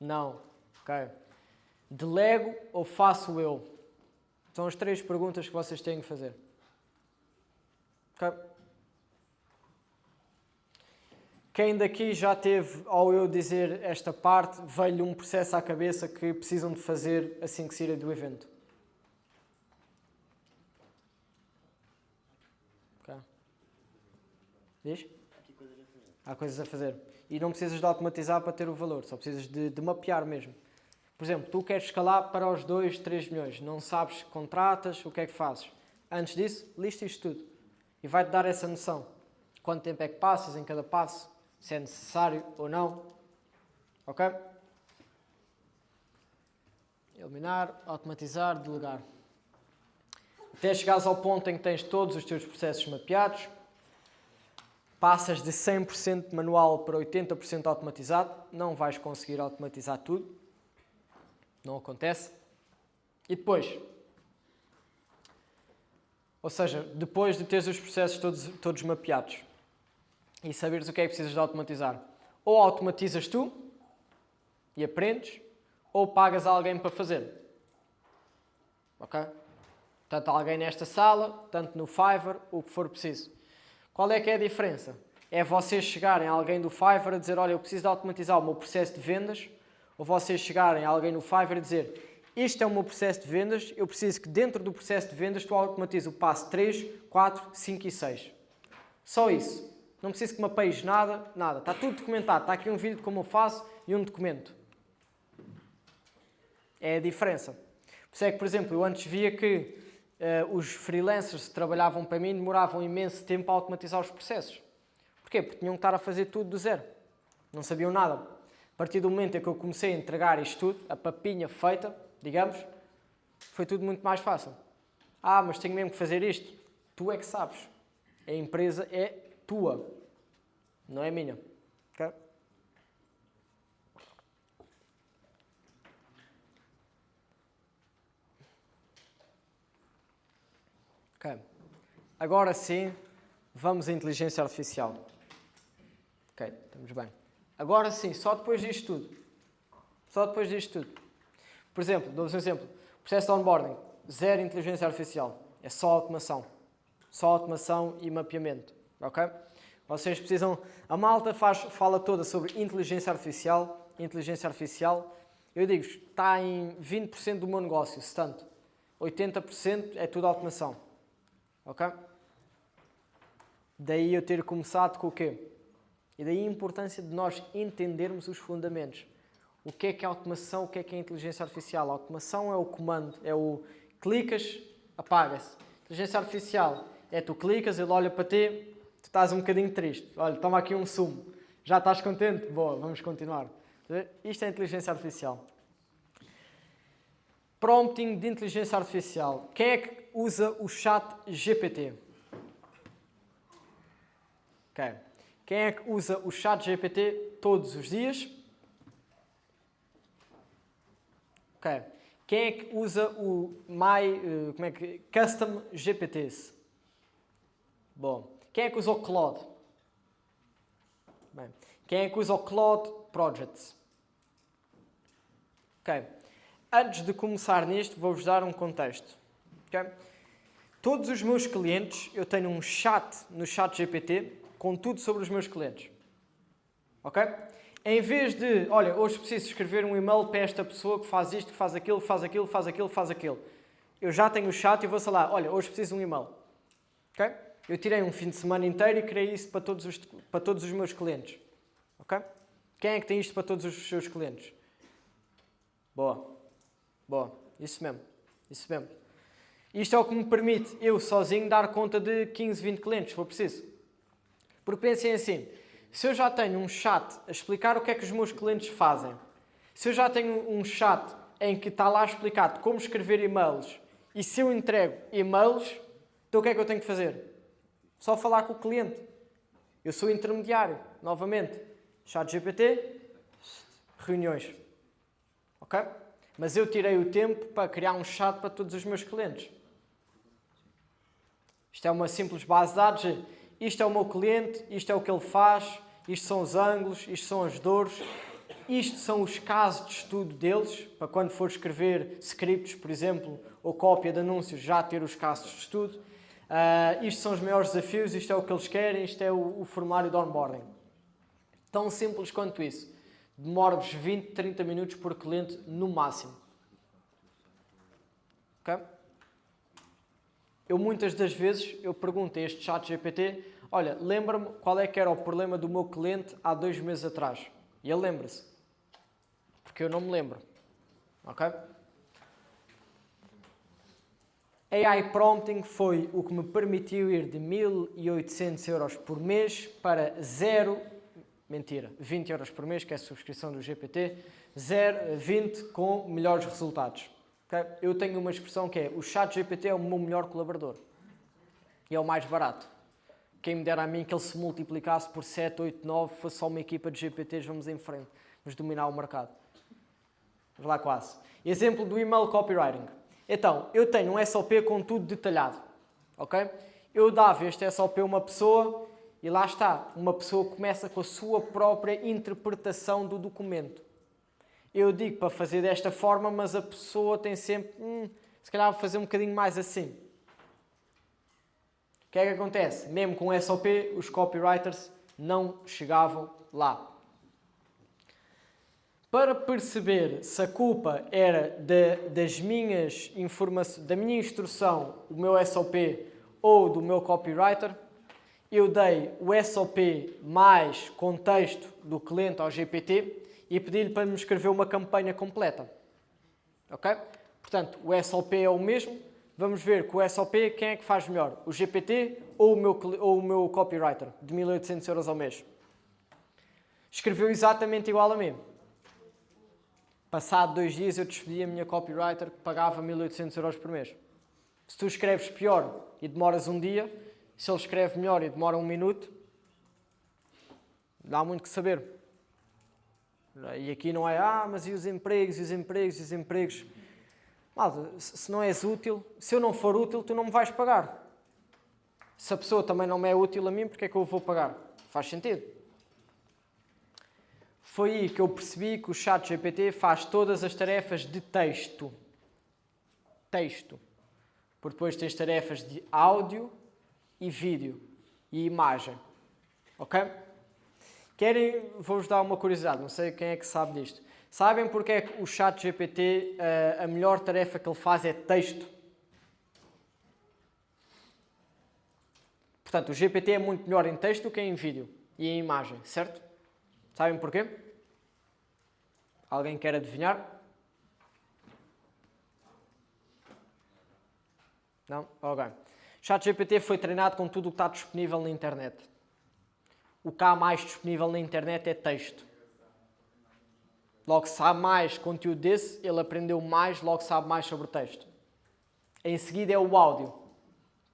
Não. Ok. Delego ou faço eu? São as 3 perguntas que vocês têm que fazer. Ok? Quem daqui já teve, ao eu dizer esta parte, veio-lhe um processo à cabeça que precisam de fazer assim que saírem do evento? Ok. Diz? Há coisas a fazer. E não precisas de automatizar para ter o valor, só precisas de mapear mesmo. Por exemplo, tu queres escalar para os 2, 3 milhões, não sabes que contratas, o que é que fazes? Antes disso, lista isto tudo. E vai-te dar essa noção. Quanto tempo é que passas em cada passo? Se é necessário ou não. Ok? Eliminar, automatizar, delegar. Até chegares ao ponto em que tens todos os teus processos mapeados, passas de 100% manual para 80% automatizado, não vais conseguir automatizar tudo. Não acontece. E depois? Ou seja, depois de teres os processos todos mapeados e saberes o que é que precisas de automatizar, ou automatizas tu e aprendes, ou pagas a alguém para fazer. Ok? Tanto alguém nesta sala, tanto no Fiverr, o que for preciso. Qual é que é a diferença? É vocês chegarem a alguém do Fiverr a dizer, olha, eu preciso de automatizar o meu processo de vendas, ou vocês chegarem a alguém no Fiverr e dizer, este é o meu processo de vendas, eu preciso que dentro do processo de vendas tu automatize o passo 3, 4, 5 e 6. Só isso. Não preciso que mapeis nada. Está tudo documentado. Está aqui um vídeo de como eu faço e um documento. É a diferença. Por isso é que, por exemplo, eu antes via que os freelancers que trabalhavam para mim demoravam imenso tempo a automatizar os processos. Porquê? Porque tinham que estar a fazer tudo do zero. Não sabiam nada. A partir do momento em que eu comecei a entregar isto tudo, a papinha feita, digamos, foi tudo muito mais fácil. Mas tenho mesmo que fazer isto. Tu é que sabes. A empresa é tua, não é minha. Ok? Ok. Agora sim, vamos à inteligência artificial. Ok, estamos bem. Agora sim, só depois disto tudo. Só depois disto tudo. Por exemplo, dou-vos um exemplo. Processo de onboarding, zero inteligência artificial. É só automação. Só automação e mapeamento. Ok? Vocês precisam... A malta fala toda sobre inteligência artificial. Inteligência artificial, eu digo, está em 20% do meu negócio, se tanto. 80% é tudo automação. Ok? Daí eu ter começado com o quê? E daí a importância de nós entendermos os fundamentos. O que é automação, o que é inteligência artificial? A automação é o comando, é o clicas, apaga-se. Inteligência artificial é tu clicas, ele olha para ti, tu estás um bocadinho triste. Olha, toma aqui um sumo. Já estás contente? Boa, vamos continuar. Isto é inteligência artificial. Prompting de inteligência artificial. Quem é que usa o chat GPT? Ok. Quem é que usa o chat GPT todos os dias? Ok. Quem é que usa o Custom GPTs? Bom. Quem é que usa o Claude? Bem. Quem é que usa o Claude Projects? Ok. Antes de começar nisto, vou-vos dar um contexto. Okay? Todos os meus clientes, eu tenho um chat no chat GPT com tudo sobre os meus clientes. Ok? Em vez de, olha, hoje preciso escrever um e-mail para esta pessoa que faz isto, que faz aquilo, faz aquilo, faz aquilo, faz aquilo. Eu já tenho o chat e vou falar, olha, hoje preciso de um e-mail. Ok? Eu tirei um fim de semana inteiro e criei isso para todos os meus clientes. Ok? Quem é que tem isto para todos os seus clientes? Boa. Boa. Isso mesmo. Isso mesmo. Isto é o que me permite, eu sozinho, dar conta de 15, 20 clientes, se for preciso. Porque pensem assim, se eu já tenho um chat a explicar o que é que os meus clientes fazem, se eu já tenho um chat em que está lá explicado como escrever e-mails, e se eu entrego e-mails, então o que é que eu tenho que fazer? Só falar com o cliente. Eu sou intermediário, novamente. Chat GPT, reuniões. Ok? Mas eu tirei o tempo para criar um chat para todos os meus clientes. Isto é uma simples base de dados. Isto é o meu cliente, isto é o que ele faz, isto são os ângulos, isto são as dores, isto são os casos de estudo deles, para quando for escrever scripts, por exemplo, ou cópia de anúncios, já ter os casos de estudo. Isto são os maiores desafios, isto é o que eles querem, isto é o formulário de onboarding. Tão simples quanto isso. Demora-vos 20, 30 minutos por cliente no máximo. Ok? Eu muitas das vezes eu pergunto a este chat GPT, olha, lembra-me qual é que era o problema do meu cliente há 2 meses atrás. E ele lembra-se. Porque eu não me lembro. Ok? AI Prompting foi o que me permitiu ir de 1.800 euros por mês para 20 euros por mês, que é a subscrição do GPT, 20 com melhores resultados. Okay? Eu tenho uma expressão que é, o chat GPT é o meu melhor colaborador. E é o mais barato. Quem me dera a mim que ele se multiplicasse por 7, 8, 9, fosse só uma equipa de GPTs, vamos em frente. Vamos dominar o mercado. Vamos lá quase. Exemplo do email copywriting. Então, eu tenho um SOP com tudo detalhado. Ok? Eu dava este SOP a uma pessoa e lá está. Uma pessoa começa com a sua própria interpretação do documento. Eu digo para fazer desta forma, mas a pessoa tem sempre, se calhar vou fazer um bocadinho mais assim. O que é que acontece? Mesmo com o SOP, os copywriters não chegavam lá. Para perceber se a culpa era das minhas informações, da minha instrução, do meu SOP ou do meu copywriter, eu dei o SOP mais contexto do cliente ao GPT e pedi-lhe para me escrever uma campanha completa. Ok? Portanto, o SOP é o mesmo. Vamos ver com o SOP quem é que faz melhor, o GPT ou o meu copywriter, de 1.800 euros ao mês. Escreveu exatamente igual a mim. Passado 2 dias eu despedi a minha copywriter que pagava 1.800 euros por mês. Se tu escreves pior e demoras um dia, se ele escreve melhor e demora 1 minuto, dá muito que saber. E aqui não é, mas e os empregos, e os empregos, e os empregos. Malta, se não és útil, se eu não for útil, tu não me vais pagar. Se a pessoa também não me é útil a mim, porque é que eu vou pagar? Faz sentido. Foi aí que eu percebi que o chat GPT faz todas as tarefas de texto. Porque depois tens tarefas de áudio e vídeo e imagem. Ok? Vou-vos dar uma curiosidade, não sei quem é que sabe disto. Sabem porque é que o ChatGPT, a melhor tarefa que ele faz é texto? Portanto, o GPT é muito melhor em texto do que em vídeo e em imagem, certo? Sabem porquê? Alguém quer adivinhar? Não? Ok. O ChatGPT foi treinado com tudo o que está disponível na internet. O que há mais disponível na internet é texto. Logo, se há mais conteúdo desse, ele aprendeu mais, logo sabe mais sobre o texto. Em seguida é o áudio.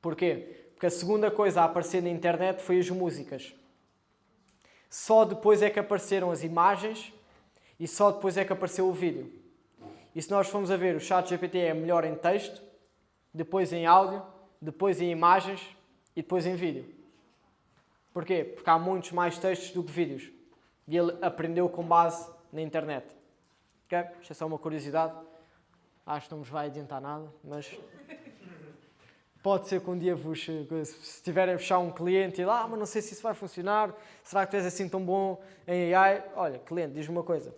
Porquê? Porque a segunda coisa a aparecer na internet foi as músicas. Só depois é que apareceram as imagens e só depois é que apareceu o vídeo. E se nós formos a ver, o ChatGPT é melhor em texto, depois em áudio, depois em imagens e depois em vídeo. Porquê? Porque há muitos mais textos do que vídeos. E ele aprendeu com base na internet. Ok? Isto é só uma curiosidade. Acho que não vos vai adiantar nada, mas pode ser que um dia se tiverem a fechar um cliente e lá, mas não sei se isso vai funcionar, será que tu és assim tão bom em AI? Olha, cliente, diz-me uma coisa.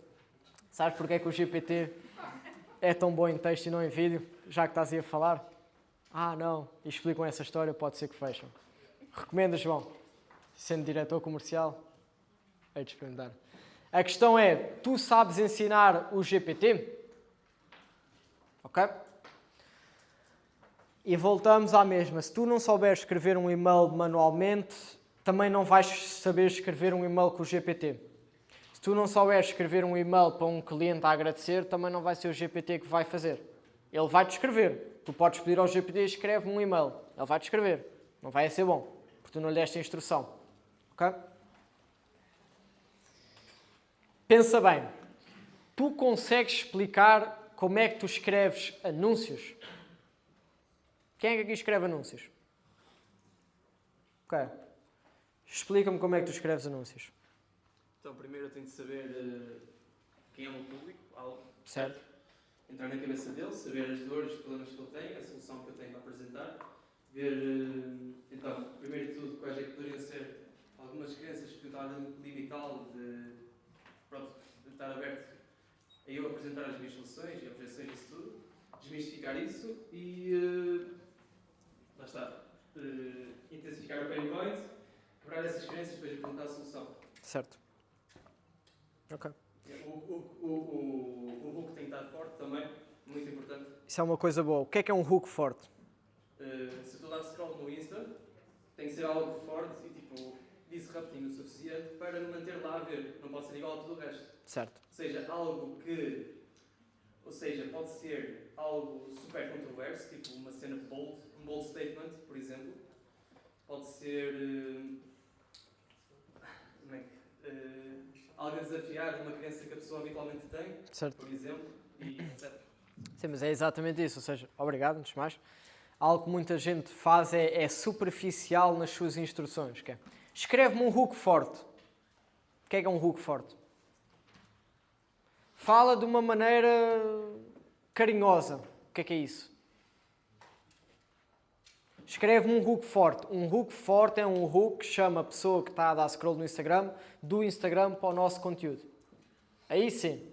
Sabes porque é que o GPT é tão bom em texto e não em vídeo? Já que estás aí a falar? Ah, não. E explicam essa história, pode ser que fecham. Recomenda, João? Sendo diretor comercial, hei de experimentar. A questão é, tu sabes ensinar o GPT? Ok? E voltamos à mesma. Se tu não souberes escrever um e-mail manualmente, também não vais saber escrever um e-mail com o GPT. Se tu não souberes escrever um e-mail para um cliente a agradecer, também não vai ser o GPT que vai fazer. Ele vai-te escrever. Tu podes pedir ao GPT, escreve-me um e-mail. Ele vai-te escrever. Não vai ser bom, porque tu não lhe deste a instrução. Ok? Pensa bem. Tu consegues explicar como é que tu escreves anúncios? Quem é que aqui escreve anúncios? Ok. Explica-me como é que tu escreves anúncios. Então, primeiro eu tenho de saber quem é o meu público, algo. Certo. Entrar na cabeça dele, saber as dores, os problemas que ele tem, a solução que eu tenho para apresentar. Ver, então, primeiro de tudo, quais é que poderiam ser algumas crenças que tentar limitá-lo de estar aberto a eu apresentar as minhas soluções e objeções e isso tudo. Desmistificar isso e, lá está, intensificar o pain point, quebrar essas crenças e depois apresentar a solução. Certo. Ok. O hook tem que estar forte também, muito importante. Isso é uma coisa boa. O que é um hook forte? Se eu estou a dar scroll no Insta, tem que ser algo forte e tipo disrupting o suficiente para me manter lá a ver. Não pode ser igual a tudo o resto. Certo. Ou seja, pode ser algo super controverso, tipo uma cena bold, um bold statement, por exemplo. Pode ser algo a desafiar uma crença que a pessoa habitualmente tem, Certo. por exemplo, e etc. Sim, mas é exatamente isso. Ou seja, obrigado, antes de mais. Algo que muita gente faz é superficial nas suas instruções. Que é, escreve-me um hook forte. O que é um hook forte? Fala de uma maneira carinhosa. O que é isso? Escreve-me um hook forte. Um hook forte é um hook que chama a pessoa que está a dar scroll no Instagram, do Instagram para o nosso conteúdo. Aí sim.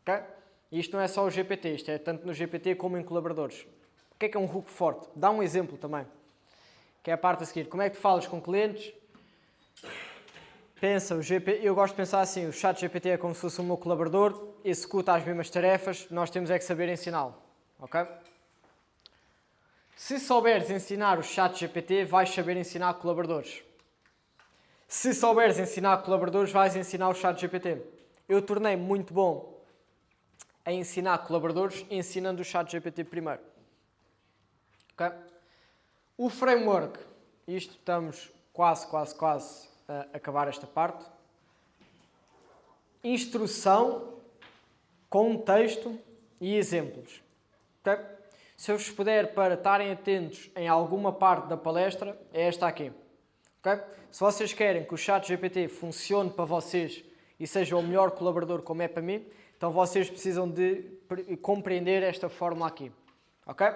Okay? Isto não é só o GPT, isto é tanto no GPT como em colaboradores. O que é um hook forte? Dá um exemplo também. Que é a parte a seguir. Como é que tu falas com clientes? Pensa, eu gosto de pensar assim, o ChatGPT é como se fosse o meu colaborador, executa as mesmas tarefas, nós temos é que saber ensiná-lo. Ok? Se souberes ensinar o ChatGPT, vais saber ensinar colaboradores. Se souberes ensinar colaboradores, vais ensinar o ChatGPT. Eu tornei-me muito bom a ensinar colaboradores ensinando o ChatGPT primeiro. Okay? O framework, isto estamos quase a acabar esta parte. Instrução, contexto e exemplos. Okay? Se eu vos puder para estarem atentos em alguma parte da palestra, é esta aqui. Okay? Se vocês querem que o ChatGPT funcione para vocês e seja o melhor colaborador como é para mim, então vocês precisam de compreender esta fórmula aqui. Ok?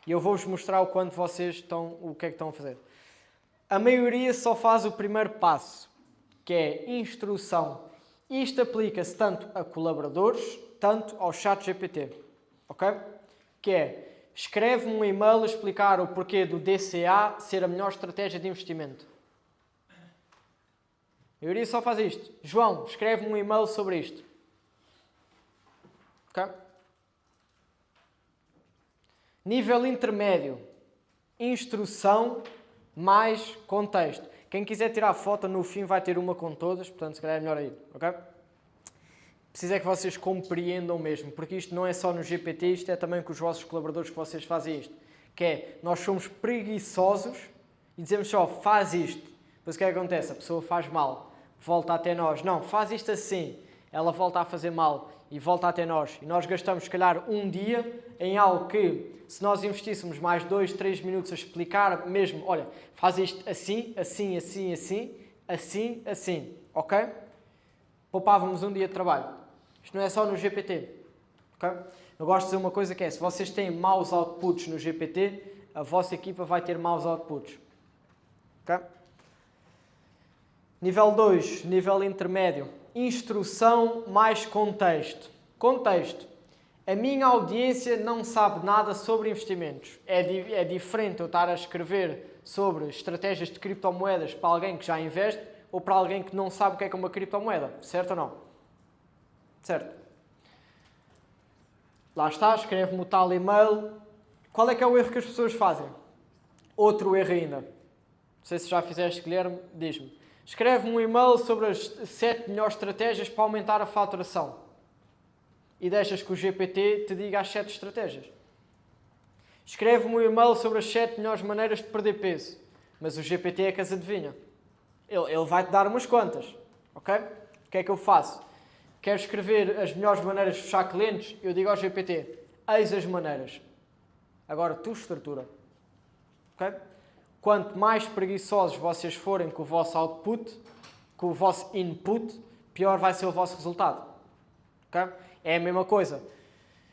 E eu vou-vos mostrar o que é que estão a fazer. A maioria só faz o primeiro passo, que é instrução. Isto aplica-se tanto a colaboradores, tanto ao ChatGPT. Ok? Que é, escreve um e-mail a explicar o porquê do DCA ser a melhor estratégia de investimento. A maioria só faz isto. João, escreve um e-mail sobre isto. Ok? Nível intermédio. Instrução mais contexto. Quem quiser tirar foto no fim vai ter uma com todas, portanto se calhar é melhor aí. Ok? Preciso é que vocês compreendam mesmo, porque isto não é só no GPT, isto é também com os vossos colaboradores que vocês fazem isto. Que é, nós somos preguiçosos e dizemos só, faz isto. Depois o que é que acontece? A pessoa faz mal, volta até nós. Não, faz isto assim. Ela volta a fazer mal e volta até nós. E nós gastamos, se calhar, um dia em algo que, se nós investíssemos mais 2, 3 minutos a explicar mesmo, olha, faz isto assim, assim, assim, assim, assim, assim, ok? Poupávamos um dia de trabalho. Isto não é só no GPT, ok? Eu gosto de dizer uma coisa que é, se vocês têm maus outputs no GPT, a vossa equipa vai ter maus outputs, ok? Nível 2, nível intermédio. Instrução mais contexto. Contexto. A minha audiência não sabe nada sobre investimentos. É diferente eu estar a escrever sobre estratégias de criptomoedas para alguém que já investe ou para alguém que não sabe o que é uma criptomoeda. Certo ou não? Certo. Lá está, escreve-me o tal e-mail. Qual é que é o erro que as pessoas fazem? Outro erro ainda. Não sei se já fizeste, Guilherme, diz-me. Escreve-me um e-mail sobre as 7 melhores estratégias para aumentar a faturação. E deixas que o GPT te diga as 7 estratégias. Escreve-me um e-mail sobre as 7 melhores maneiras de perder peso. Mas o GPT é que as adivinha. Ele vai-te dar umas quantas. Ok? O que é que eu faço? Quero escrever as melhores maneiras de fechar clientes? Eu digo ao GPT, eis as maneiras. Agora tu estrutura. Ok? Quanto mais preguiçosos vocês forem com o vosso output, com o vosso input, pior vai ser o vosso resultado. Okay? É a mesma coisa.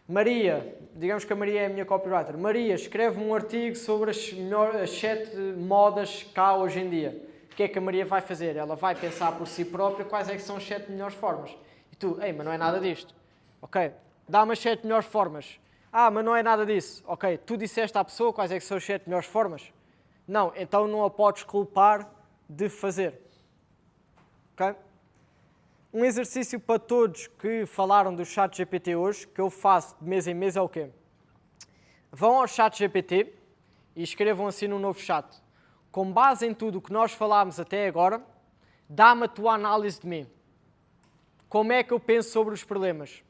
Maria, digamos que a Maria é a minha copywriter. Maria, escreve um artigo sobre as 7 modas cá hoje em dia. O que é que a Maria vai fazer? Ela vai pensar por si própria quais é que são as 7 melhores formas. E tu, mas não é nada disto. Ok, dá-me as 7 melhores formas. Mas não é nada disso. Ok, tu disseste à pessoa quais é que são as 7 melhores formas? Não, então não a podes culpar de fazer. Ok? Um exercício para todos que falaram do ChatGPT hoje, que eu faço de mês em mês, é o quê? Vão ao ChatGPT e escrevam assim num novo chat. Com base em tudo o que nós falámos até agora, dá-me a tua análise de mim. Como é que eu penso sobre os problemas?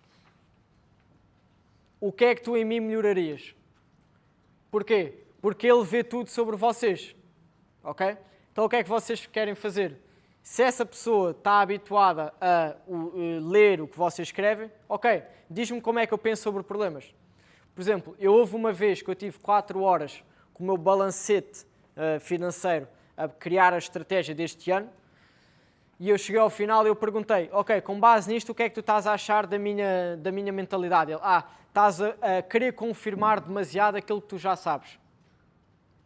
O que é que tu em mim melhorarias? Porquê? Porque ele vê tudo sobre vocês. Ok? Então o que é que vocês querem fazer? Se essa pessoa está habituada a ler o que vocês escrevem, ok, diz-me como é que eu penso sobre problemas. Por exemplo, houve uma vez que eu tive 4 horas com o meu balancete financeiro a criar a estratégia deste ano e eu cheguei ao final e eu perguntei, ok, com base nisto, o que é que tu estás a achar da minha mentalidade? Ele, estás a querer confirmar demasiado aquilo que tu já sabes.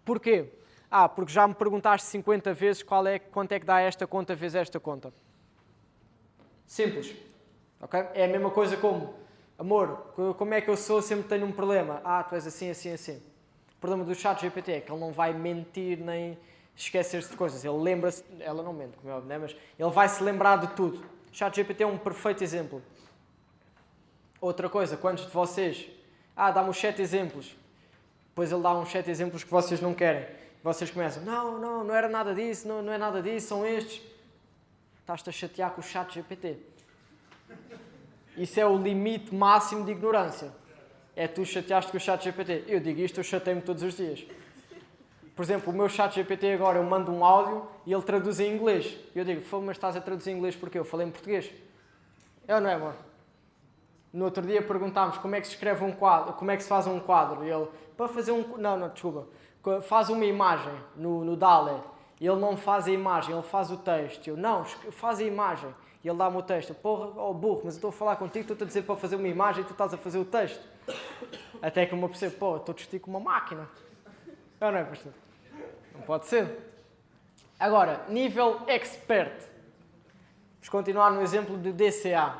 Porquê? Porque já me perguntaste 50 vezes quanto é que dá esta conta vezes esta conta. Simples. Okay? É a mesma coisa como, amor, como é que eu sou, sempre tenho um problema. Tu és assim, assim, assim. O problema do ChatGPT é que ele não vai mentir nem esquecer-se de coisas. Ele lembra-se, ela não mente, como é óbvio, né? Mas ele vai se lembrar de tudo. O ChatGPT é um perfeito exemplo. Outra coisa, quantos de vocês, dá-me os 7 exemplos. Depois ele dá uns 7 exemplos que vocês não querem. Vocês começam, não era nada disso, não é nada disso, são estes. Estás-te a chatear com o ChatGPT. Isso é o limite máximo de ignorância. É tu chateaste com o ChatGPT. Eu digo isto, eu chateio-me todos os dias. Por exemplo, o meu ChatGPT agora, eu mando um áudio e ele traduz em inglês. E eu digo, mas estás a traduzir em inglês porque eu falei em português. É ou não é, amor? No outro dia perguntámos como é que se escreve um quadro, como é que se faz um quadro. E ele, para fazer desculpa. Faz uma imagem no DALL-E e ele não faz a imagem, ele faz o texto. Eu, faz a imagem. E ele dá-me o texto. Porra, burro, mas eu estou a falar contigo, estou-te a dizer para fazer uma imagem e tu estás a fazer o texto. Até que eu me percebo, estou a discutir com uma máquina. Não é, pastor? Não pode ser. Agora, nível expert. Vamos continuar no exemplo de DCA.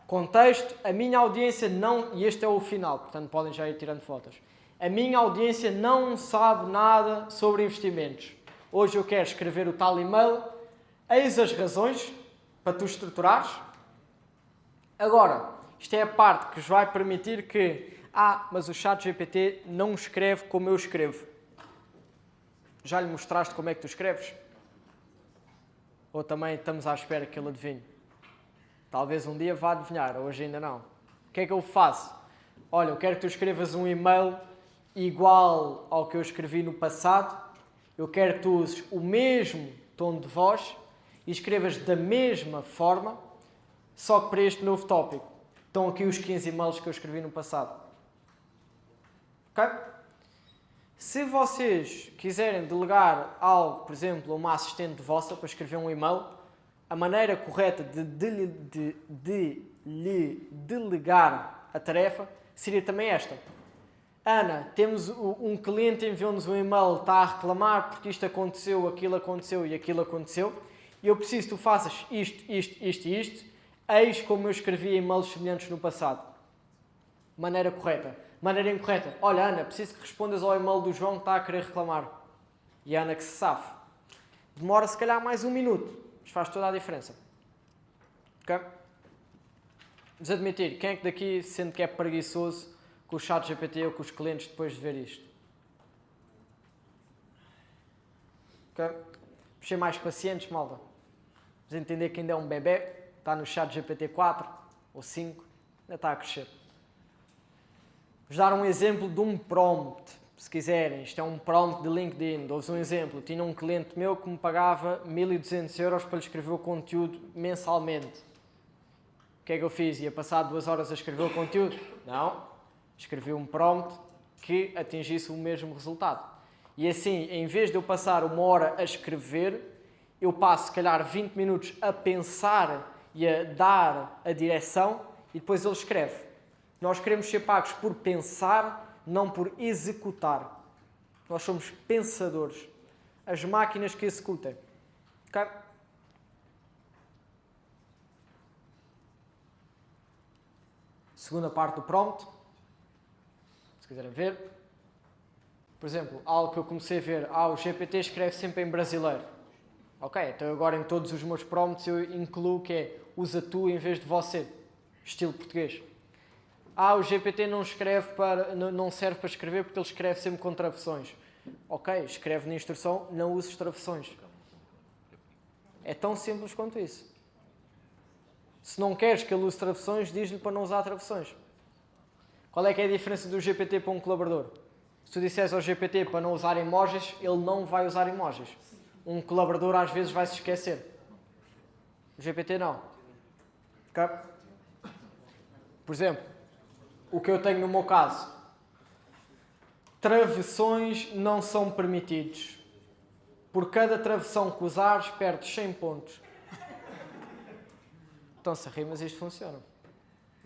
Contexto, a minha audiência não... E este é o final, portanto podem já ir tirando fotos. A minha audiência não sabe nada sobre investimentos. Hoje eu quero escrever o tal e-mail. Eis as razões para tu estruturares. Agora, isto é a parte que vos vai permitir que... mas o ChatGPT não escreve como eu escrevo. Já lhe mostraste como é que tu escreves? Ou também estamos à espera que ele adivinhe? Talvez um dia vá adivinhar, hoje ainda não. O que é que eu faço? Olha, eu quero que tu escrevas um e-mail igual ao que eu escrevi no passado. Eu quero que tu uses o mesmo tom de voz e escrevas da mesma forma, só que para este novo tópico. Estão aqui os 15 e-mails que eu escrevi no passado. Ok? Se vocês quiserem delegar algo, por exemplo, a uma assistente vossa para escrever um e-mail, a maneira correta de lhe delegar a tarefa seria também esta. Ana, temos um cliente enviou-nos um e-mail, está a reclamar porque isto aconteceu, aquilo aconteceu e aquilo aconteceu. E eu preciso que tu faças isto e isto. Eis como eu escrevi e-mails semelhantes no passado. Maneira correta. Maneira incorreta. Olha, Ana, preciso que respondas ao e-mail do João que está a querer reclamar. E a Ana que se safe. Demora se calhar mais 1 minuto, mas faz toda a diferença. Ok? Vamos admitir, quem é que daqui sente que é preguiçoso com o ChatGPT ou com os clientes depois de ver isto? Ok? Vamos ser mais pacientes, malta. Vamos entender que ainda é um bebê, está no ChatGPT 4 ou 5, ainda está a crescer. Vou dar um exemplo de um prompt, se quiserem. Isto é um prompt de LinkedIn. Dou-vos um exemplo. Tinha um cliente meu que me pagava 1.200 euros para lhe escrever o conteúdo mensalmente. O que é que eu fiz? Ia passar 2 horas a escrever o conteúdo? Não. Escrevi um prompt que atingisse o mesmo resultado. E assim, em vez de eu passar 1 hora a escrever, eu passo, se calhar, 20 minutos a pensar e a dar a direção e depois ele escreve. Nós queremos ser pagos por pensar, não por executar. Nós somos pensadores. As máquinas que executem. Ok? Segunda parte do prompt. Se quiserem ver. Por exemplo, algo que eu comecei a ver. O GPT escreve sempre em brasileiro. Ok, então agora em todos os meus prompts eu incluo que é usa tu em vez de você. Estilo português. O GPT não serve para escrever porque ele escreve sempre com travessões. Ok, escreve na instrução, não uses travessões. É tão simples quanto isso. Se não queres que ele use travessões, diz-lhe para não usar travessões. Qual é que é a diferença do GPT para um colaborador? Se tu disseres ao GPT para não usar emojis, ele não vai usar emojis. Um colaborador às vezes vai se esquecer. O GPT não. Ok? Por exemplo, o que eu tenho no meu caso. Travessões não são permitidos. Por cada travessão que usares, perdes 100 pontos. Estão-se a rir, mas isto funciona.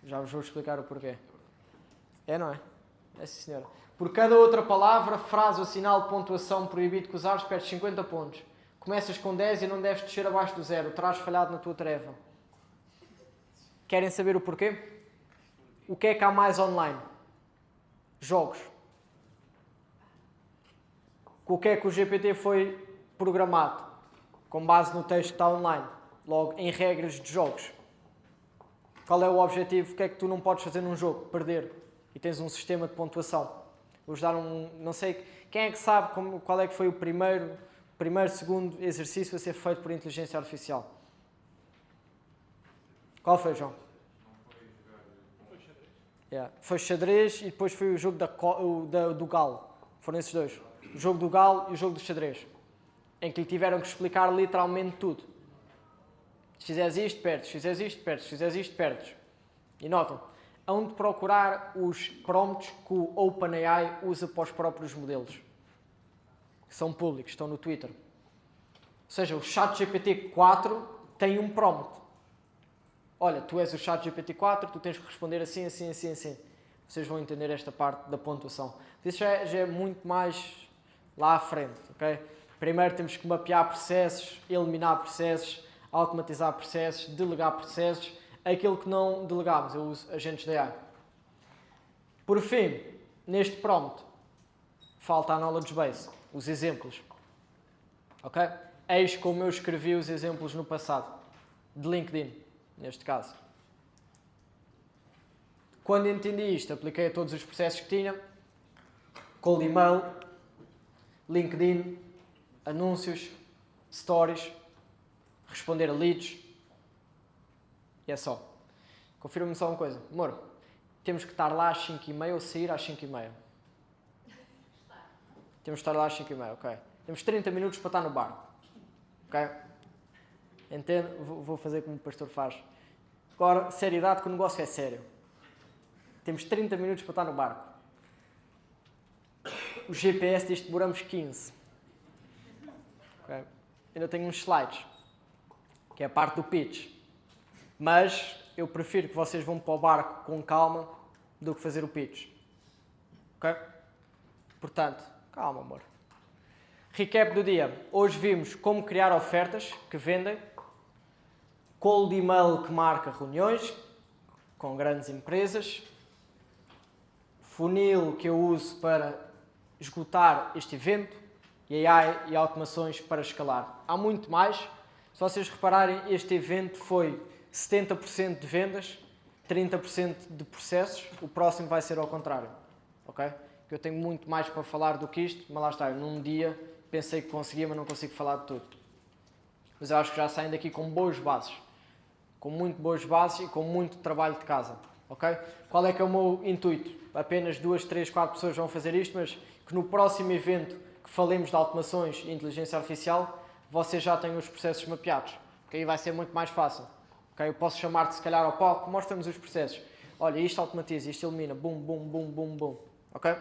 Já vos vou explicar o porquê. É, não é? É sim, senhora. Por cada outra palavra, frase ou sinal de pontuação proibido que usares, perdes 50 pontos. Começas com 10 e não deves descer abaixo do 0. Terás falhado na tua tarefa. Querem saber o porquê? O que é que há mais online? Jogos. Com o que é que o GPT foi programado? Com base no texto que está online. Logo, em regras de jogos. Qual é o objetivo? O que é que tu não podes fazer num jogo? Perder. E tens um sistema de pontuação. Vou-vos dar não sei... Quem é que sabe qual é que foi o primeiro, segundo exercício a ser feito por inteligência artificial? Qual foi, João? Foi xadrez e depois foi o jogo do galo. Foram esses dois. O jogo do galo e o jogo do xadrez. Em que lhe tiveram que explicar literalmente tudo. Se fizeres isto, perdes. Se fizeres isto, perdes. Se fizeres isto, perdes. E notam, hão de procurar os prompts que o OpenAI usa para os próprios modelos. Que são públicos, estão no Twitter. Ou seja, o ChatGPT 4 tem um prompt. Olha, tu és o ChatGPT 4, tu tens que responder assim. Vocês vão entender esta parte da pontuação. Isso já é muito mais lá à frente, ok? Primeiro temos que mapear processos, eliminar processos, automatizar processos, delegar processos. Aquilo que não delegamos, eu uso agentes de AI. Por fim, neste prompt, falta a knowledge base, os exemplos. Ok? Eis como eu escrevi os exemplos no passado, de LinkedIn, neste caso. Quando entendi isto, apliquei a todos os processos que tinha, cold email, LinkedIn, anúncios, stories, responder a leads, e é só. Confirma-me só uma coisa, amor, temos que estar lá às 5h30 ou sair às 5h30? Temos que estar lá às 5h30, ok. Temos 30 minutos para estar no bar, ok? Entendo? Vou fazer como o pastor faz. Agora, seriedade, que o negócio é sério. Temos 30 minutos para estar no barco. O GPS diz que demoramos 15. Okay? Ainda tenho uns slides, que é a parte do pitch. Mas eu prefiro que vocês vão para o barco com calma do que fazer o pitch. Ok? Portanto, calma, amor. Recap do dia. Hoje vimos como criar ofertas que vendem, cold email que marca reuniões com grandes empresas, funil que eu uso para esgotar este evento e AI e automações para escalar. Há muito mais. Se vocês repararem, este evento foi 70% de vendas, 30% de processos. O próximo vai ser ao contrário. Ok? Eu tenho muito mais para falar do que isto, mas lá está, eu num dia pensei que conseguia, mas não consigo falar de tudo. Mas eu acho que já saem daqui com boas bases. Com muito boas bases e com muito trabalho de casa. Ok? Qual é que é o meu intuito? Apenas 2, 3, 4 pessoas vão fazer isto, mas que no próximo evento que falemos de automações e inteligência artificial, vocês já têm os processos mapeados. Okay? Aí vai ser muito mais fácil. Okay? Eu posso chamar-te se calhar ao palco, mostra-nos os processos. Olha, isto automatiza, isto elimina, bum, bum, bum, bum, bum. Ok?